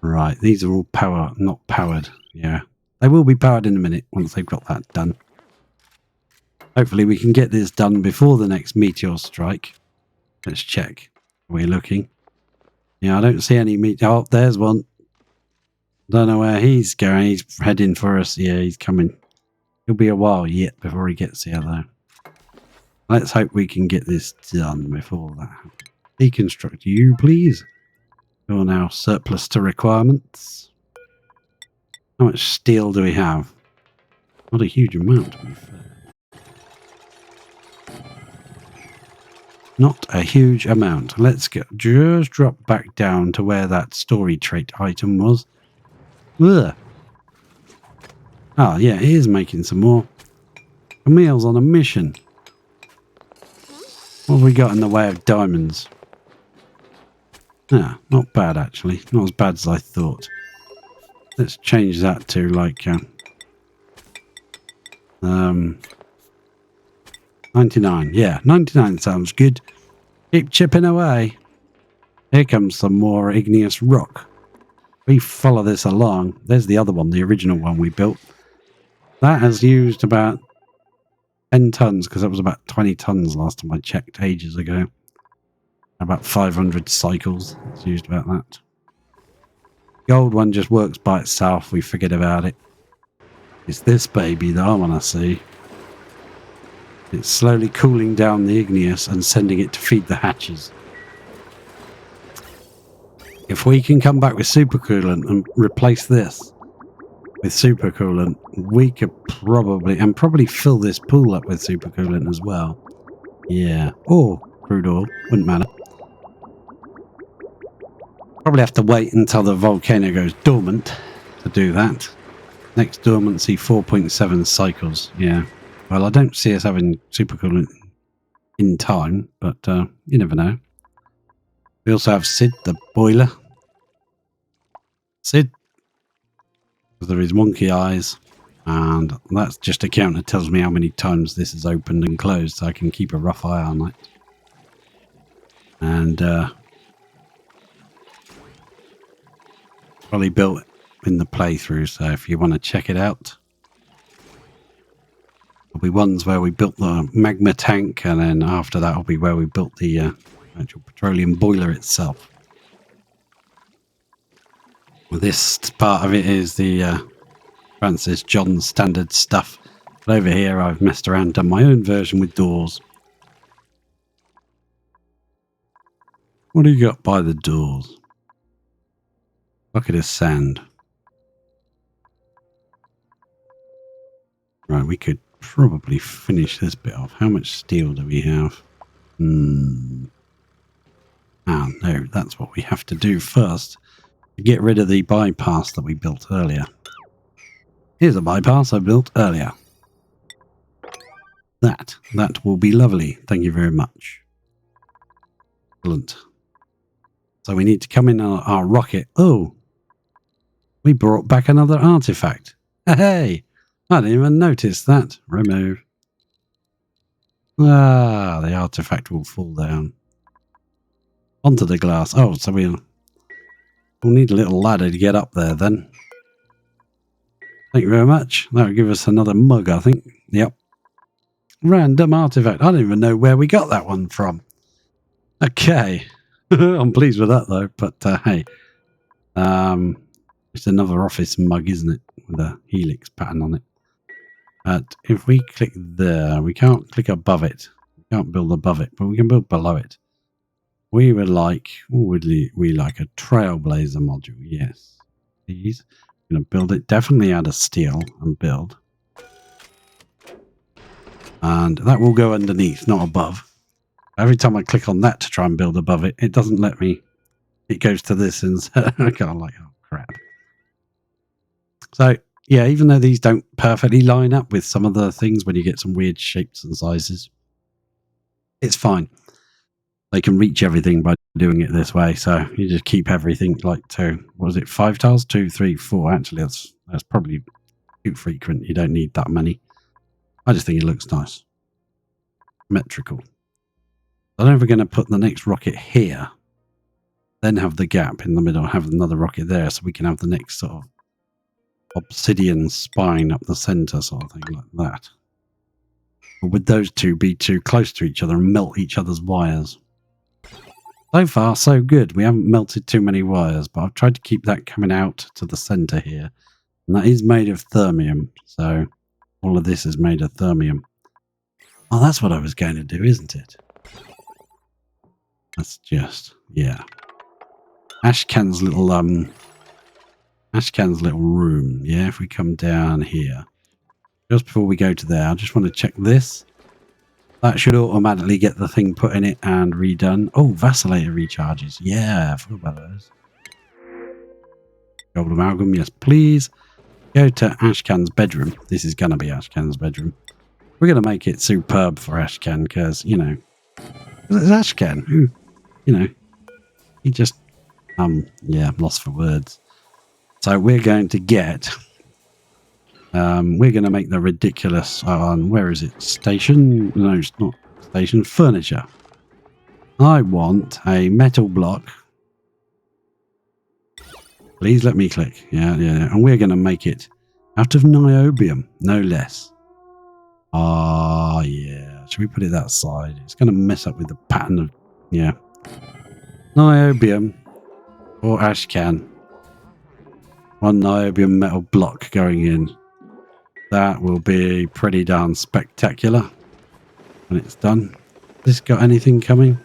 A: Right, these are all not powered. Yeah, they will be powered in a minute once they've got that done. Hopefully we can get this done before the next meteor strike. Let's check. We're looking. Yeah, I don't see any meteor. Oh, there's one. Don't know where he's going. He's heading for us. Yeah, he's coming. It'll be a while yet before he gets here, though. Let's hope we can get this done before that happens. Deconstruct you, please. You're now surplus to requirements. How much steel do we have? Not a huge amount, to be fair. Not a huge amount. Let's just drop back down to where that story trait item was. Ugh. Oh, yeah, he is making some more. Camille's on a mission. What have we got in the way of diamonds? Ah, not bad, actually. Not as bad as I thought. Let's change that to, like, 99. Yeah, 99 sounds good. Keep chipping away. Here comes some more igneous rock. We follow this along. There's the other one, the original one we built. That has used about 10 tons, because that was about 20 tons last time I checked ages ago. About 500 cycles. It's used about that. The old one just works by itself. We forget about it. It's this baby that I want to see. It's slowly cooling down the igneous and sending it to feed the hatches. If we can come back with supercoolant and replace this with supercoolant, we could probably fill this pool up with supercoolant as well. Yeah. Or crude oil. Wouldn't matter. Probably have to wait until the volcano goes dormant to do that. Next dormancy 4.7 cycles. Yeah. Well, I don't see us having supercoolant in time, but you never know. We also have Sid, the boiler. Sid. Because there is wonky eyes. And that's just a counter that tells me how many times this is opened and closed, so I can keep a rough eye on it. And probably built in the playthrough, so if you want to check it out, there'll be ones where we built the magma tank, and then after that will be where we built the actual petroleum boiler itself. This part of it is the Francis John standard stuff. But over here I've messed around, done my own version with doors. What do you got by the doors? Bucket of sand. Right, we could probably finish this bit off. How much steel do we have? Ah, no, that's what we have to do first. To get rid of the bypass that we built earlier. Here's a bypass I built earlier. That will be lovely. Thank you very much. Excellent. So we need to come in on our rocket. Oh, we brought back another artifact. Hey, I didn't even notice that. Remove. Ah, the artifact will fall down. Onto the glass. Oh, so we'll need a little ladder to get up there then. Thank you very much. That will give us another mug, I think. Yep. Random artifact. I don't even know where we got that one from. Okay. I'm pleased with that though, but hey. It's another office mug, isn't it? With a helix pattern on it. But if we click there, we can't click above it. We can't build above it, but we can build below it. We would like, what would we like? A trailblazer module, yes. Please. I'm going to build it. Definitely out of steel and build. And that will go underneath, not above. Every time I click on that to try and build above it, it doesn't let me. It goes to this and I can't, like, oh crap. So, yeah, even though these don't perfectly line up with some of the things when you get some weird shapes and sizes, it's fine. They can reach everything by doing it this way. So you just keep everything like to, what was it, 5 tiles? 2, 3, 4. Actually, that's probably too frequent. You don't need that many. I just think it looks nice. Symmetrical. I don't know if we're going to put the next rocket here, then have the gap in the middle, have another rocket there, so we can have the next sort of obsidian spine up the center, sort of thing like that. Or would those two be too close to each other and melt each other's wires? So far, so good. We haven't melted too many wires, but I've tried to keep that coming out to the center here. And that is made of thermium, so all of this is made of thermium. Oh, that's what I was going to do, isn't it? That's just, yeah. Ashcan's little room. Yeah, if we come down here, just before we go to there, I just want to check this. That should automatically get the thing put in it and redone. Oh, vacillator recharges. Yeah, I forgot about those. Gold amalgam, yes, please. Go to Ashcan's bedroom. This is going to be Ashcan's bedroom. We're going to make it superb for Ashcan because, you know, it's Ashcan who, you know, he just, yeah, I'm lost for words. So we're going to get, we're going to make the ridiculous, where is it? Station? No, it's not station. Furniture. I want a metal block. Please let me click. Yeah. And we're going to make it out of niobium, no less. Ah, yeah. Should we put it that side? It's going to mess up with the pattern of, yeah. Niobium or Ashcan. One niobium metal block going in. That will be pretty darn spectacular when it's done. This got anything coming?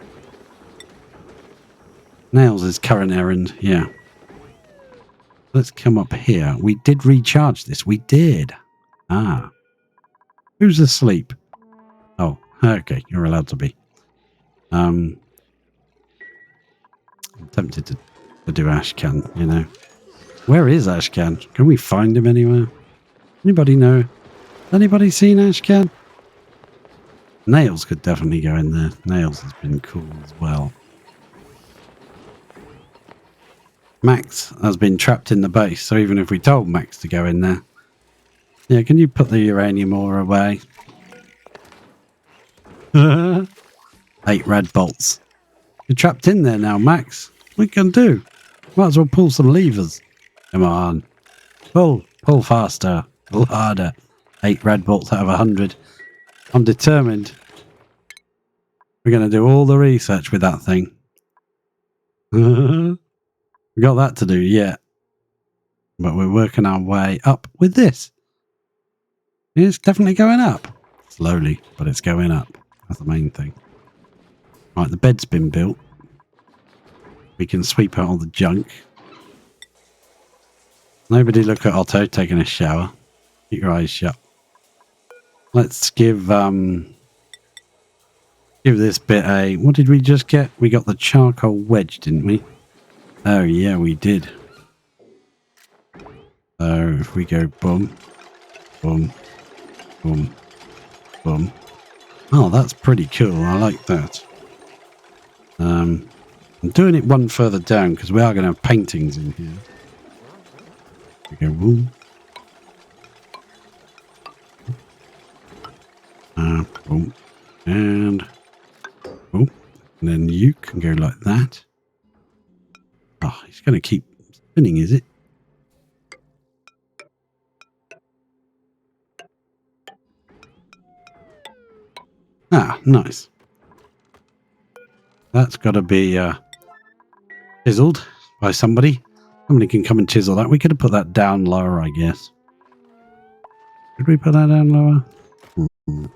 A: Nails is current errand, yeah. Let's come up here. We did recharge this. We did. Ah. Who's asleep? Oh, okay. You're allowed to be. I'm tempted to do Ashcan, you know. Where is Ashcan? Can we find him anywhere? Anybody know? Anybody seen Ashcan? Nails could definitely go in there. Nails has been cool as well. Max has been trapped in the base, so even if we told Max to go in there. Yeah, can you put the uranium ore away? 8 red bolts. You're trapped in there now, Max. What can you do? Might as well pull some levers. Come on. Pull faster. Pull harder. 8 red bolts out of 100. I'm determined. We're going to do all the research with that thing. We got that to do yet. But we're working our way up with this. It's definitely going up. Slowly, but it's going up. That's the main thing. Right, the bed's been built. We can sweep out all the junk. Nobody look at Otto taking a shower. Keep your eyes shut. Let's give this bit a... What did we just get? We got the charcoal wedge, didn't we? Oh, yeah, we did. So if we go boom, boom, boom, boom. Oh, that's pretty cool. I like that. I'm doing it one further down because we are going to have paintings in here. We go boom. Boom. And boom. And then you can go like that. Oh, it's going to keep spinning, is it? Ah, nice. That's got to be chiseled by somebody. Somebody can come and chisel that. We could have put that down lower, I guess. Could we put that down lower? Can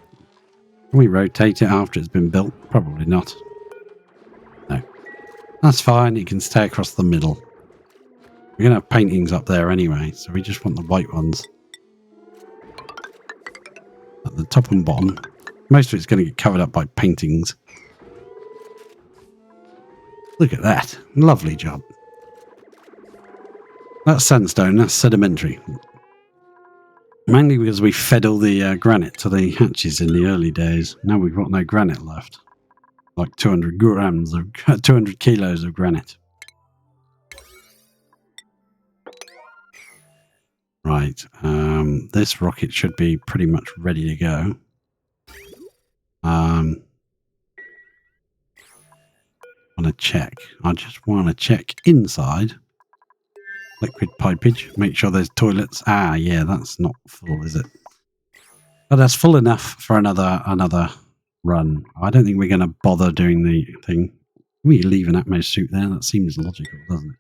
A: we rotate it after it's been built? Probably not. No. That's fine. It can stay across the middle. We're going to have paintings up there anyway, so we just want the white ones. At the top and bottom. Most of it's going to get covered up by paintings. Look at that. Lovely job. That's sandstone. That's sedimentary. Mainly because we fed all the granite to the hatches in the early days. Now we've got no granite left. Like 200 grams of 200 kilos of granite. Right. This rocket should be pretty much ready to go. Want to check. I just want to check inside. Liquid pipage. Make sure there's toilets. Ah, yeah, that's not full, is it? But that's full enough for another run. I don't think we're going to bother doing the thing. We leave an Atmos suit there. That seems logical, doesn't it?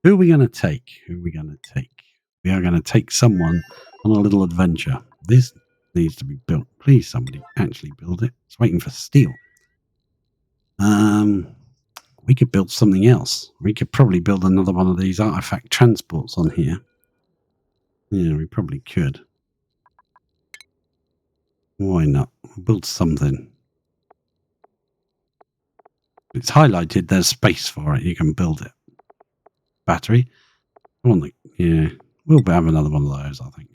A: Who are we going to take? Who are we going to take? We are going to take someone on a little adventure. This needs to be built. Please, somebody actually build it. It's waiting for steel. We could build something else. We could probably build another one of these artifact transports on here. Yeah, we probably could. Why not? We'll build something. It's highlighted. There's space for it. You can build it. Battery. Yeah, we'll have another one of those, I think.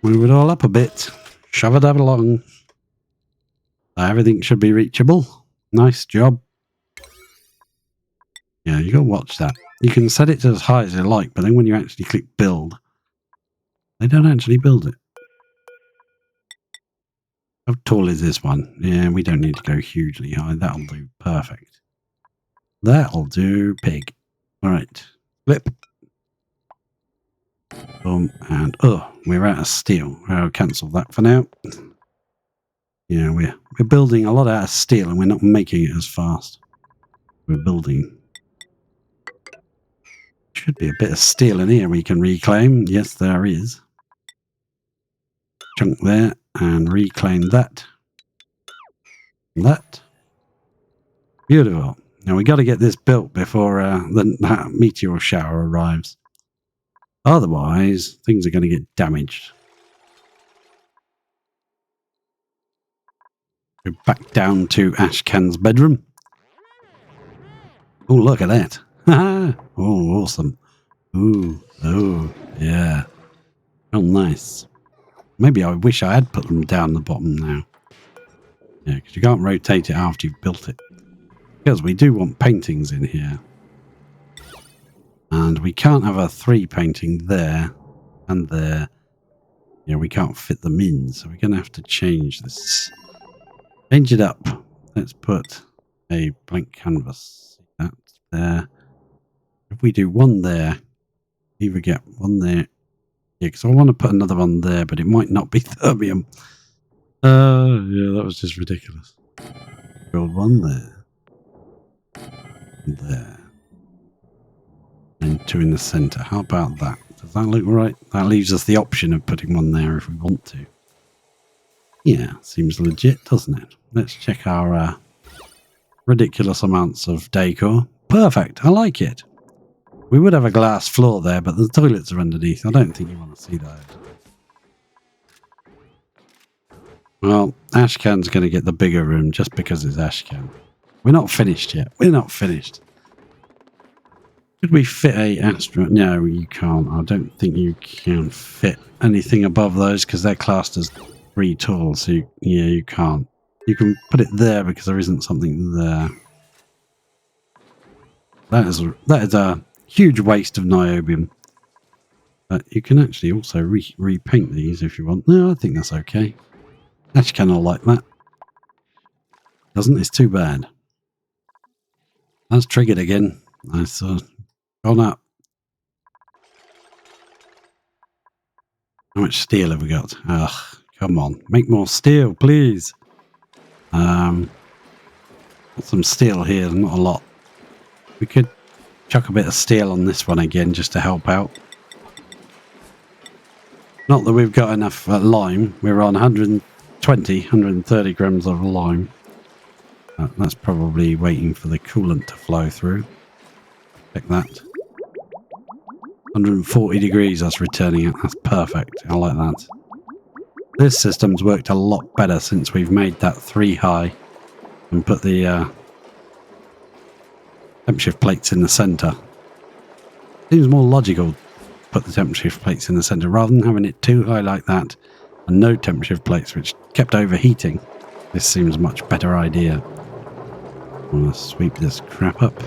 A: Move it all up a bit. Shove it up along. Everything should be reachable. Nice job. Yeah, you got to watch that. You can set it to as high as you like, but then when you actually click build, they don't actually build it. How tall is this one? Yeah, we don't need to go hugely high. That'll do. Perfect. That'll do, pig. All right. Flip. Boom. And, we're out of steel. I'll cancel that for now. Yeah, we're building a lot out of steel and we're not making it as fast. We're building. Should be a bit of steel in here we can reclaim. Yes, there is. Chunk there and reclaim that. That. Beautiful. Now we got to get this built before the meteor shower arrives. Otherwise, things are going to get damaged. Go back down to Ashcan's bedroom. Oh, look at that. Oh, awesome. Ooh, oh, yeah. Oh, nice. Maybe I wish I had put them down the bottom now. Yeah, because you can't rotate it after you've built it. Because we do want paintings in here. And we can't have a 3 painting there and there. Yeah, we can't fit them in, so we're going to have to change this. Change it up. Let's put a blank canvas. That's there. If we do one there, either get one there. Yeah, because I want to put another one there, but it might not be thermium. Yeah, that was just ridiculous. Build one there. There. And 2 in the centre. How about that? Does that look right? That leaves us the option of putting one there if we want to. Yeah, seems legit, doesn't it? Let's check our ridiculous amounts of decor. Perfect. I like it. We would have a glass floor there, but the toilets are underneath. I don't think you want to see those. Well, Ashcan's going to get the bigger room just because it's Ashcan. We're not finished yet. We're not finished. Could we fit a astronaut? No, you can't. I don't think you can fit anything above those because they're classed as 3 tall. So, you can't. You can put it there because there isn't something there. That is a huge waste of niobium. But you can actually also repaint these if you want. No, I think that's okay. Ashcan will like that. Doesn't? It's too bad. That's triggered again. Nice. Gone up. How much steel have we got? Ugh, come on. Make more steel, please. Got some steel here, not a lot. We could chuck a bit of steel on this one again just to help out. Not that we've got enough lime. We're on 130 grams of lime. That's probably waiting for the coolant to flow through. Check that. 140 degrees that's returning it. That's perfect. I like that. This system's worked a lot better since we've made that 3 high and put the temp shift plates in the centre. Seems more logical to put the temp shift plates in the centre rather than having it too high like that and no temp shift plates which kept overheating. This seems a much better idea. I'm going to sweep this crap up.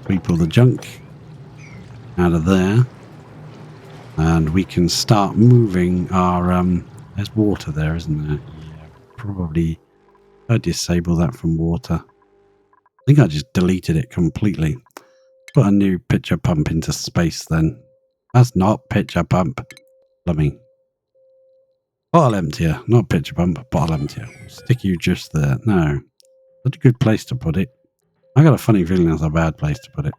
A: Sweep all the junk out of there. And we can start moving our... there's water there, isn't there? Yeah, probably... I disable that from water. I think I just deleted it completely. Put a new pitcher pump into space then. That's not pitcher pump. Plumbing. Bottle emptier. Not pitcher pump, bottle emptier. Stick you just there. No. That's a good place to put it. I got a funny feeling that's a bad place to put it.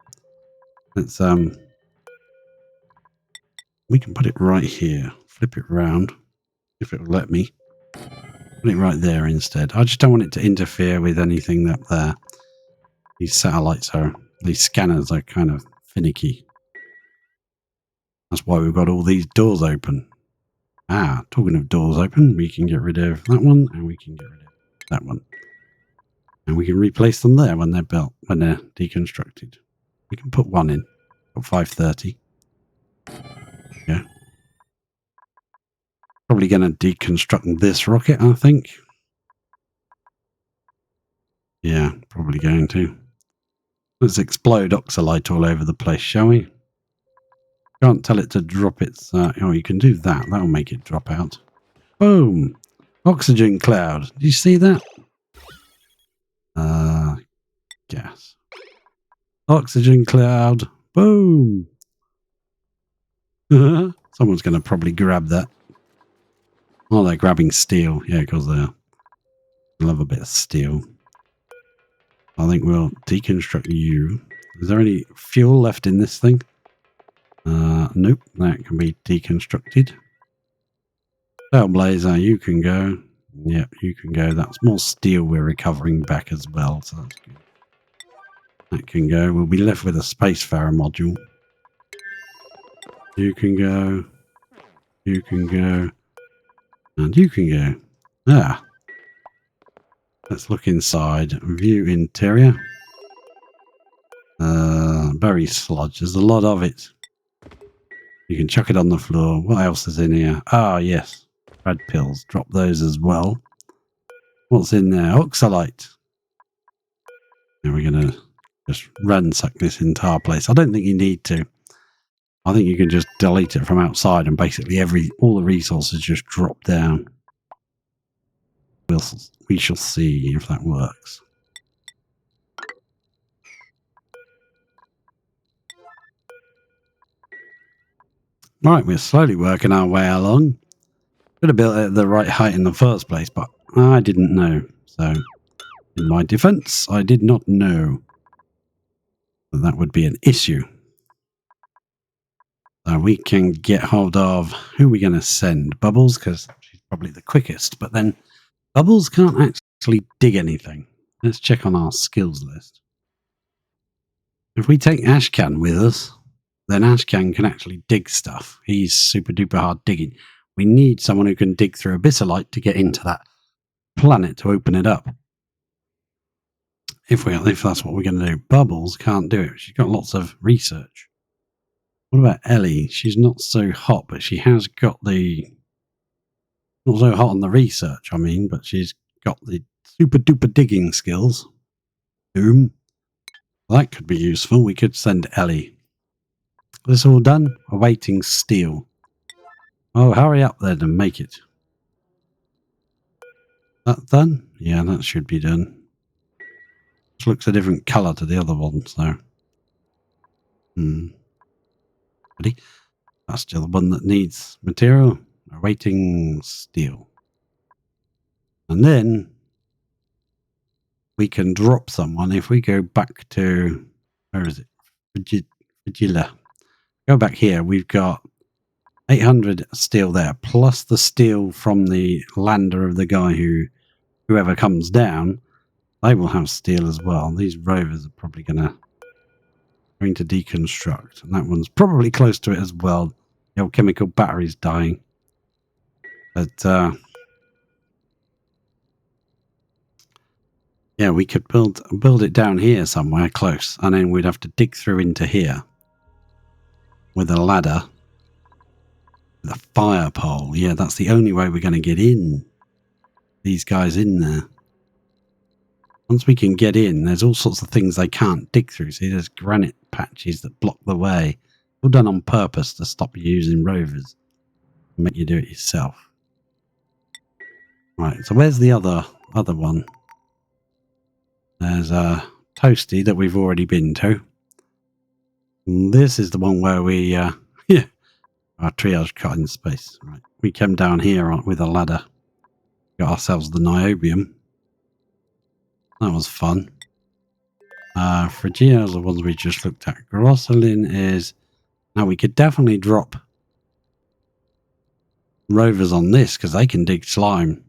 A: It's we can put it right here. Flip it round. If it will let me. Put it right there instead. I just don't want it to interfere with anything up there. These satellites are, these scanners are kind of finicky. That's why we've got all these doors open. Ah, talking of doors open, we can get rid of that one and we can get rid of that one. And we can replace them there when they're built, when they're deconstructed. We can put one in. Put 530. Yeah. Probably going to deconstruct this rocket, I think. Yeah, probably going to. Let's explode oxalite all over the place, shall we? Can't tell it to drop its... oh, you can do that. That'll make it drop out. Boom! Oxygen cloud. Did you see that? Gas. Oxygen cloud. Boom! Someone's going to probably grab that. Oh, they're grabbing steel. Yeah, because they love a bit of steel. I think we'll deconstruct you. Is there any fuel left in this thing? Nope. That can be deconstructed. Trailblazer, you can go. Yep, you can go. That's more steel we're recovering back as well, so that's good. That can go. We'll be left with a Spacefarer module. You can go. You can go. And you can go. Ah. Let's look inside. View interior. Berry sludge. There's a lot of it. You can chuck it on the floor. What else is in here? Ah, yes. Red pills. Drop those as well. What's in there? Oxalite. And we're going to just ransack this entire place. I don't think you need to. I think you can just delete it from outside and basically all the resources just drop down. We shall see if that works. Right, we're slowly working our way along. Could have built it at the right height in the first place, but I didn't know. So, in my defense, I did not know that would be an issue. So we can get hold of who we're going to send. Bubbles, because she's probably the quickest. But then Bubbles can't actually dig anything. Let's check on our skills list. If we take Ashcan with us, then Ashcan can actually dig stuff. He's super duper hard digging. We need someone who can dig through abyssalite to get into that planet to open it up. If that's what we're going to do. Bubbles can't do it. She's got lots of research. What about Ellie? She's not so hot, but she has got the... Not so hot on the research, I mean, but she's got the super duper digging skills. Boom. That could be useful. We could send Ellie. This all done? Awaiting steel. Oh, hurry up then and make it. That done? Yeah, that should be done. This looks a different colour to the other one, so... Ready? That's still the one that needs material. Awaiting steel. And then we can drop someone if we go back to... Where is it? Vigila. Go back here. We've got 800 steel there, plus the steel from the lander of the guy whoever comes down, they will have steel as well. These rovers are probably going to deconstruct, and that one's probably close to it as well. The old chemical battery's dying, but yeah, we could build it down here somewhere close, and then we'd have to dig through into here with a ladder. The fire pole. Yeah, that's the only way we're going to get in. These guys in there. Once we can get in, there's all sorts of things they can't dig through. See, there's granite patches that block the way. All done on purpose to stop you using rovers. Make you do it yourself. Right, so where's the other one? There's a Toasty that we've already been to. And this is the one where we, our triage cut in space. Right, we came down here with a ladder. Got ourselves the niobium. That was fun. Phrygia is the ones we just looked at. Grosselin is... Now, we could definitely drop rovers on this because they can dig slime.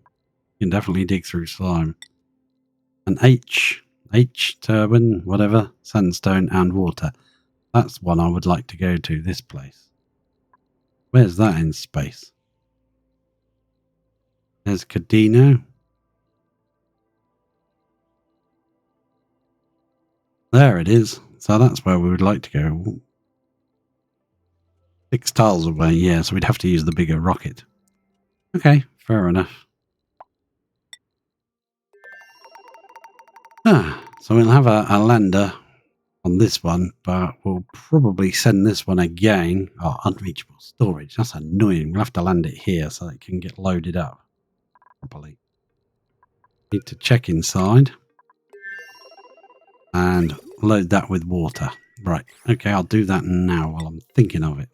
A: You can definitely dig through slime. And H turbine, whatever, sandstone and water. That's one I would like to go to, this place. Where's that in space? There's Cadino. There it is. So that's where we would like to go. 6 tiles away, yeah, so we'd have to use the bigger rocket. Okay, fair enough. So we'll have a lander on this one, but we'll probably send this one again. Oh, unreachable storage. That's annoying. We'll have to land it here so it can get loaded up properly. Need to check inside and load that with water. Right. Okay, I'll do that now while I'm thinking of it.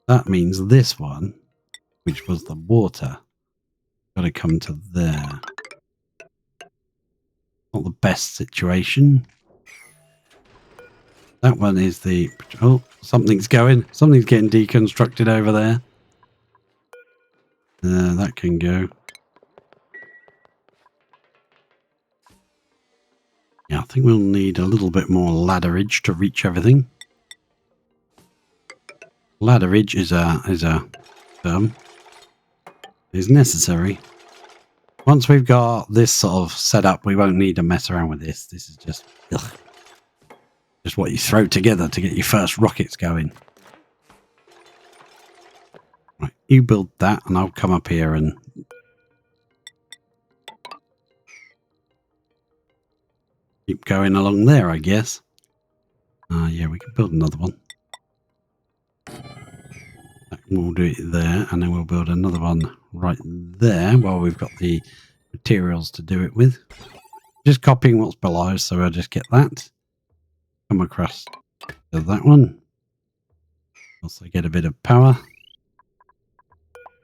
A: That means this one, which was the water, got to come to there. Not the best situation. That one is the... Oh, something's going. Something's getting deconstructed over there. That can go. Yeah, I think we'll need a little bit more ladderage to reach everything. Ladderage is necessary. Once we've got this sort of set up, we won't need to mess around with this. This is just what you throw together to get your first rockets going. Right, you build that and I'll come up here and keep going along there, I guess. Yeah, we can build another one. We'll do it there, and then we'll build another one right there while we've got the materials to do it with. Just copying what's below, so I'll just get that. Come across to that one. Also get a bit of power.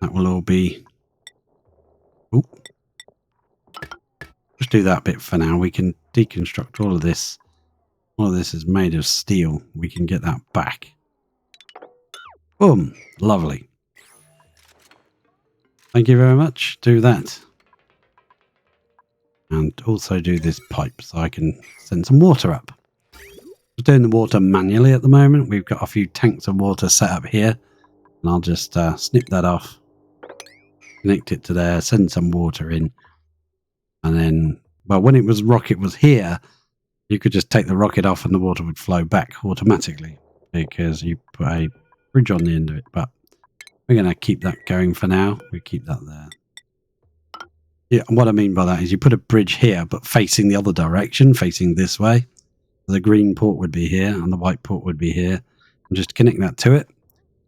A: That will all be... Ooh. Just do that bit for now. We can deconstruct all of this. All of this is made of steel. We can get that back. Boom. Lovely. Thank you very much. Do that. And also do this pipe so I can send some water up. Just doing the water manually at the moment. We've got a few tanks of water set up here. And I'll just snip that off. Connect it to there. Send some water in. And then, well, when rocket was here, you could just take the rocket off and the water would flow back automatically. Because you put a bridge on the end of it. But we're going to keep that going for now. We keep that there. Yeah, and what I mean by that is you put a bridge here, but facing the other direction, facing this way. The green port would be here, and the white port would be here. And just connect that to it.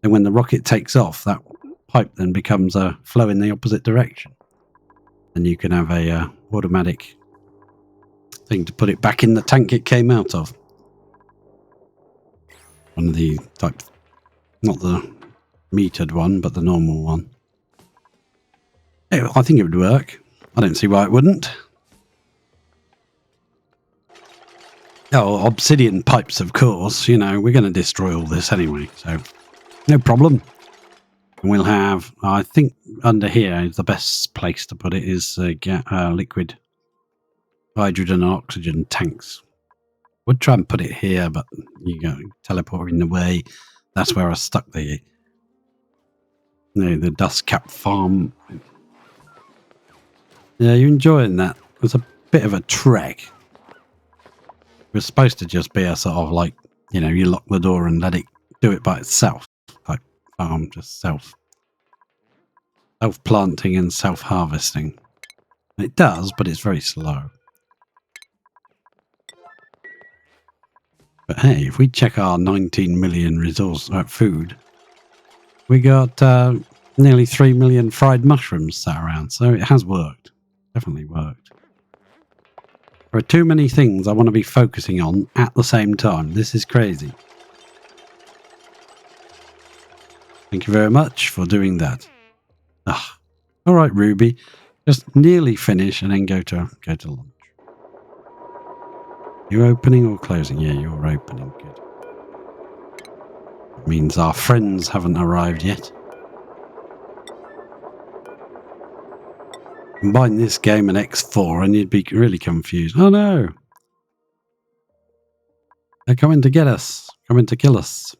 A: And when the rocket takes off, that pipe then becomes a flow in the opposite direction. And you can have a automatic thing to put it back in the tank it came out of. One of the type, not the metered one, but the normal one. Yeah, I think it would work. I don't see why it wouldn't. Oh, obsidian pipes, of course. You know, we're going to destroy all this anyway, so no problem. And we'll have, I think, under here is the best place to put it is liquid hydrogen and oxygen tanks. We'll try and put it here, but you go teleport in the way. That's where I stuck the dust cap farm. Yeah, you're enjoying that. It was a bit of a trek. It was supposed to just be a sort of like, you know, you lock the door and let it do it by itself. Like farm, just self-planting and self-harvesting. It does, but it's very slow. But hey, if we check our 19 million resource food, we got nearly 3 million fried mushrooms sat around. So it has worked. Definitely worked. There are too many things I want to be focusing on at the same time. This is crazy. Thank you very much for doing that. Ah, all right, Ruby. Just nearly finish and then go to lunch. You opening or closing? Yeah, you're opening. Good. It means our friends haven't arrived yet. Combine this game and X4 and you'd be really confused. Oh no! They're coming to get us. Coming to kill us.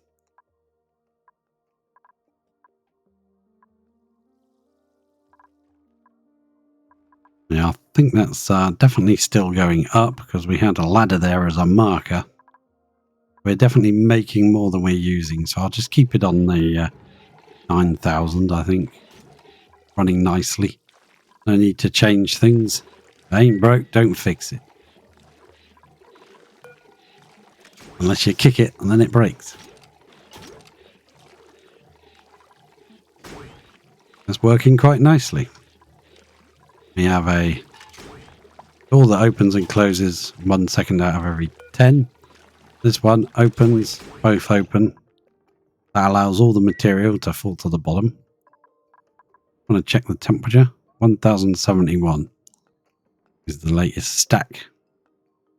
A: Yeah, I think that's definitely still going up because we had a ladder there as a marker. We're definitely making more than we're using, so I'll just keep it on the 9,000, I think. Running nicely. No need to change things. If it ain't broke, don't fix it. Unless you kick it and then it breaks. It's working quite nicely. We have a door that opens and closes 1 second out of every 10. This one opens, both open. That allows all the material to fall to the bottom. I want to check the temperature. 1071 is the latest stack.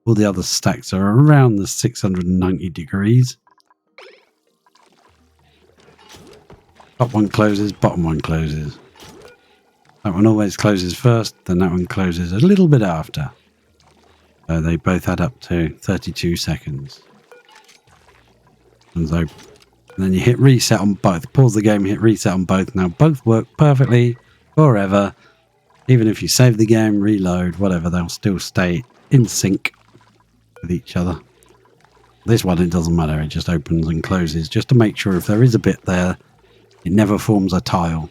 A: All the other stacks are around the 690 degrees. Top one closes, bottom one closes. That one always closes first, then that one closes a little bit after. So they both add up to 32 seconds. And then you hit reset on both. Pause the game, hit reset on both. Now both work perfectly forever. Even if you save the game, reload, whatever, they'll still stay in sync with each other. This one, it doesn't matter. It just opens and closes just to make sure if there is a bit there, it never forms a tile.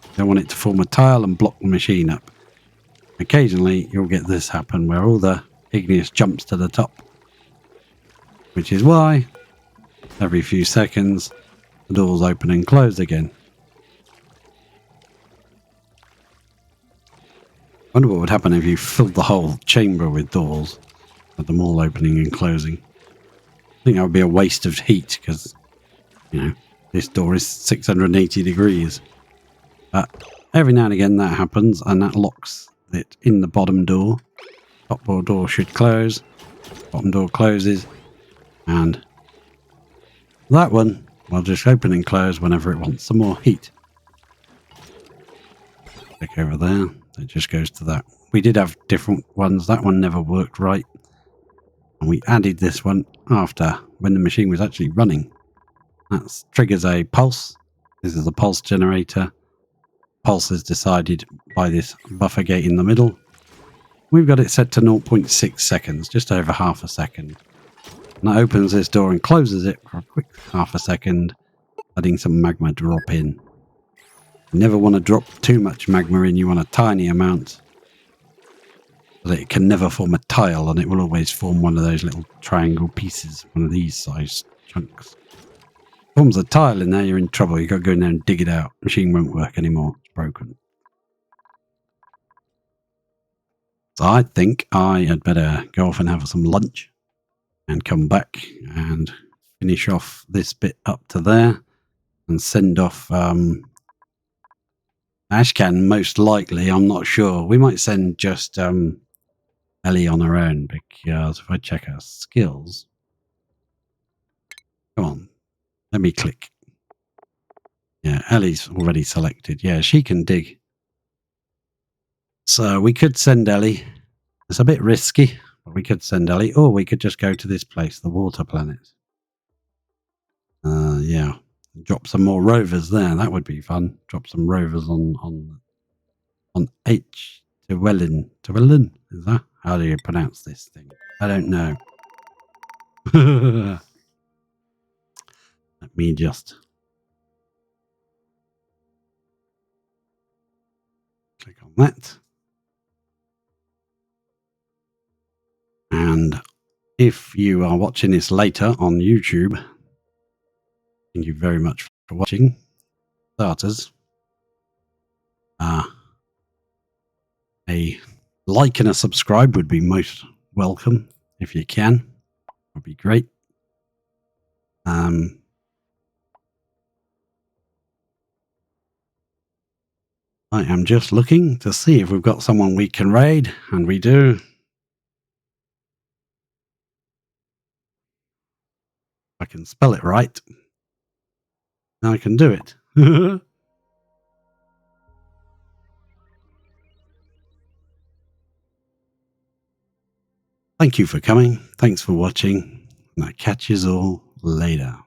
A: You don't want it to form a tile and block the machine up. Occasionally, you'll get this happen where all the igneous jumps to the top, which is why every few seconds the doors open and close again. I wonder what would happen if you filled the whole chamber with doors, with them all opening and closing. I think that would be a waste of heat because, you know, this door is 680 degrees. But every now and again that happens and that locks it in the bottom door. Top door should close, bottom door closes, and that one will just open and close whenever it wants some more heat. Click over there, it just goes to that. We did have different ones, that one never worked right. And we added this one after, when the machine was actually running. That triggers a pulse. This is a pulse generator. Pulse is decided by this buffer gate in the middle. We've got it set to 0.6 seconds, just over half a second. And that opens this door and closes it for a quick half a second, letting some magma drop in. You never want to drop too much magma in, you want a tiny amount, so that it can never form a tile and it will always form one of those little triangle pieces, one of these size chunks. Forms a tile in there, you're in trouble. You've got to go in there and dig it out. Machine won't work anymore. It's broken. So I think I had better go off and have some lunch and come back and finish off this bit up to there and send off Ashcan most likely. I'm not sure. We might send just Ellie on her own because if I check her skills, come on, let me click. Yeah, Ellie's already selected. Yeah, she can dig. So we could send Ellie. It's a bit risky, but we could send Ellie, or we could just go to this place, the water planet. Yeah, drop some more rovers there. That would be fun. Drop some rovers on H. Llewellyn. Is that? How do you pronounce this thing? I don't know. Let me just click on that. And if you are watching this later on YouTube, thank you very much for watching. Starters, a like and a subscribe would be most welcome if you can. Would be great. I am just looking to see if we've got someone we can raid, and we do. I can spell it right. I can do it. Thank you for coming. Thanks for watching. And I'll catch you all later.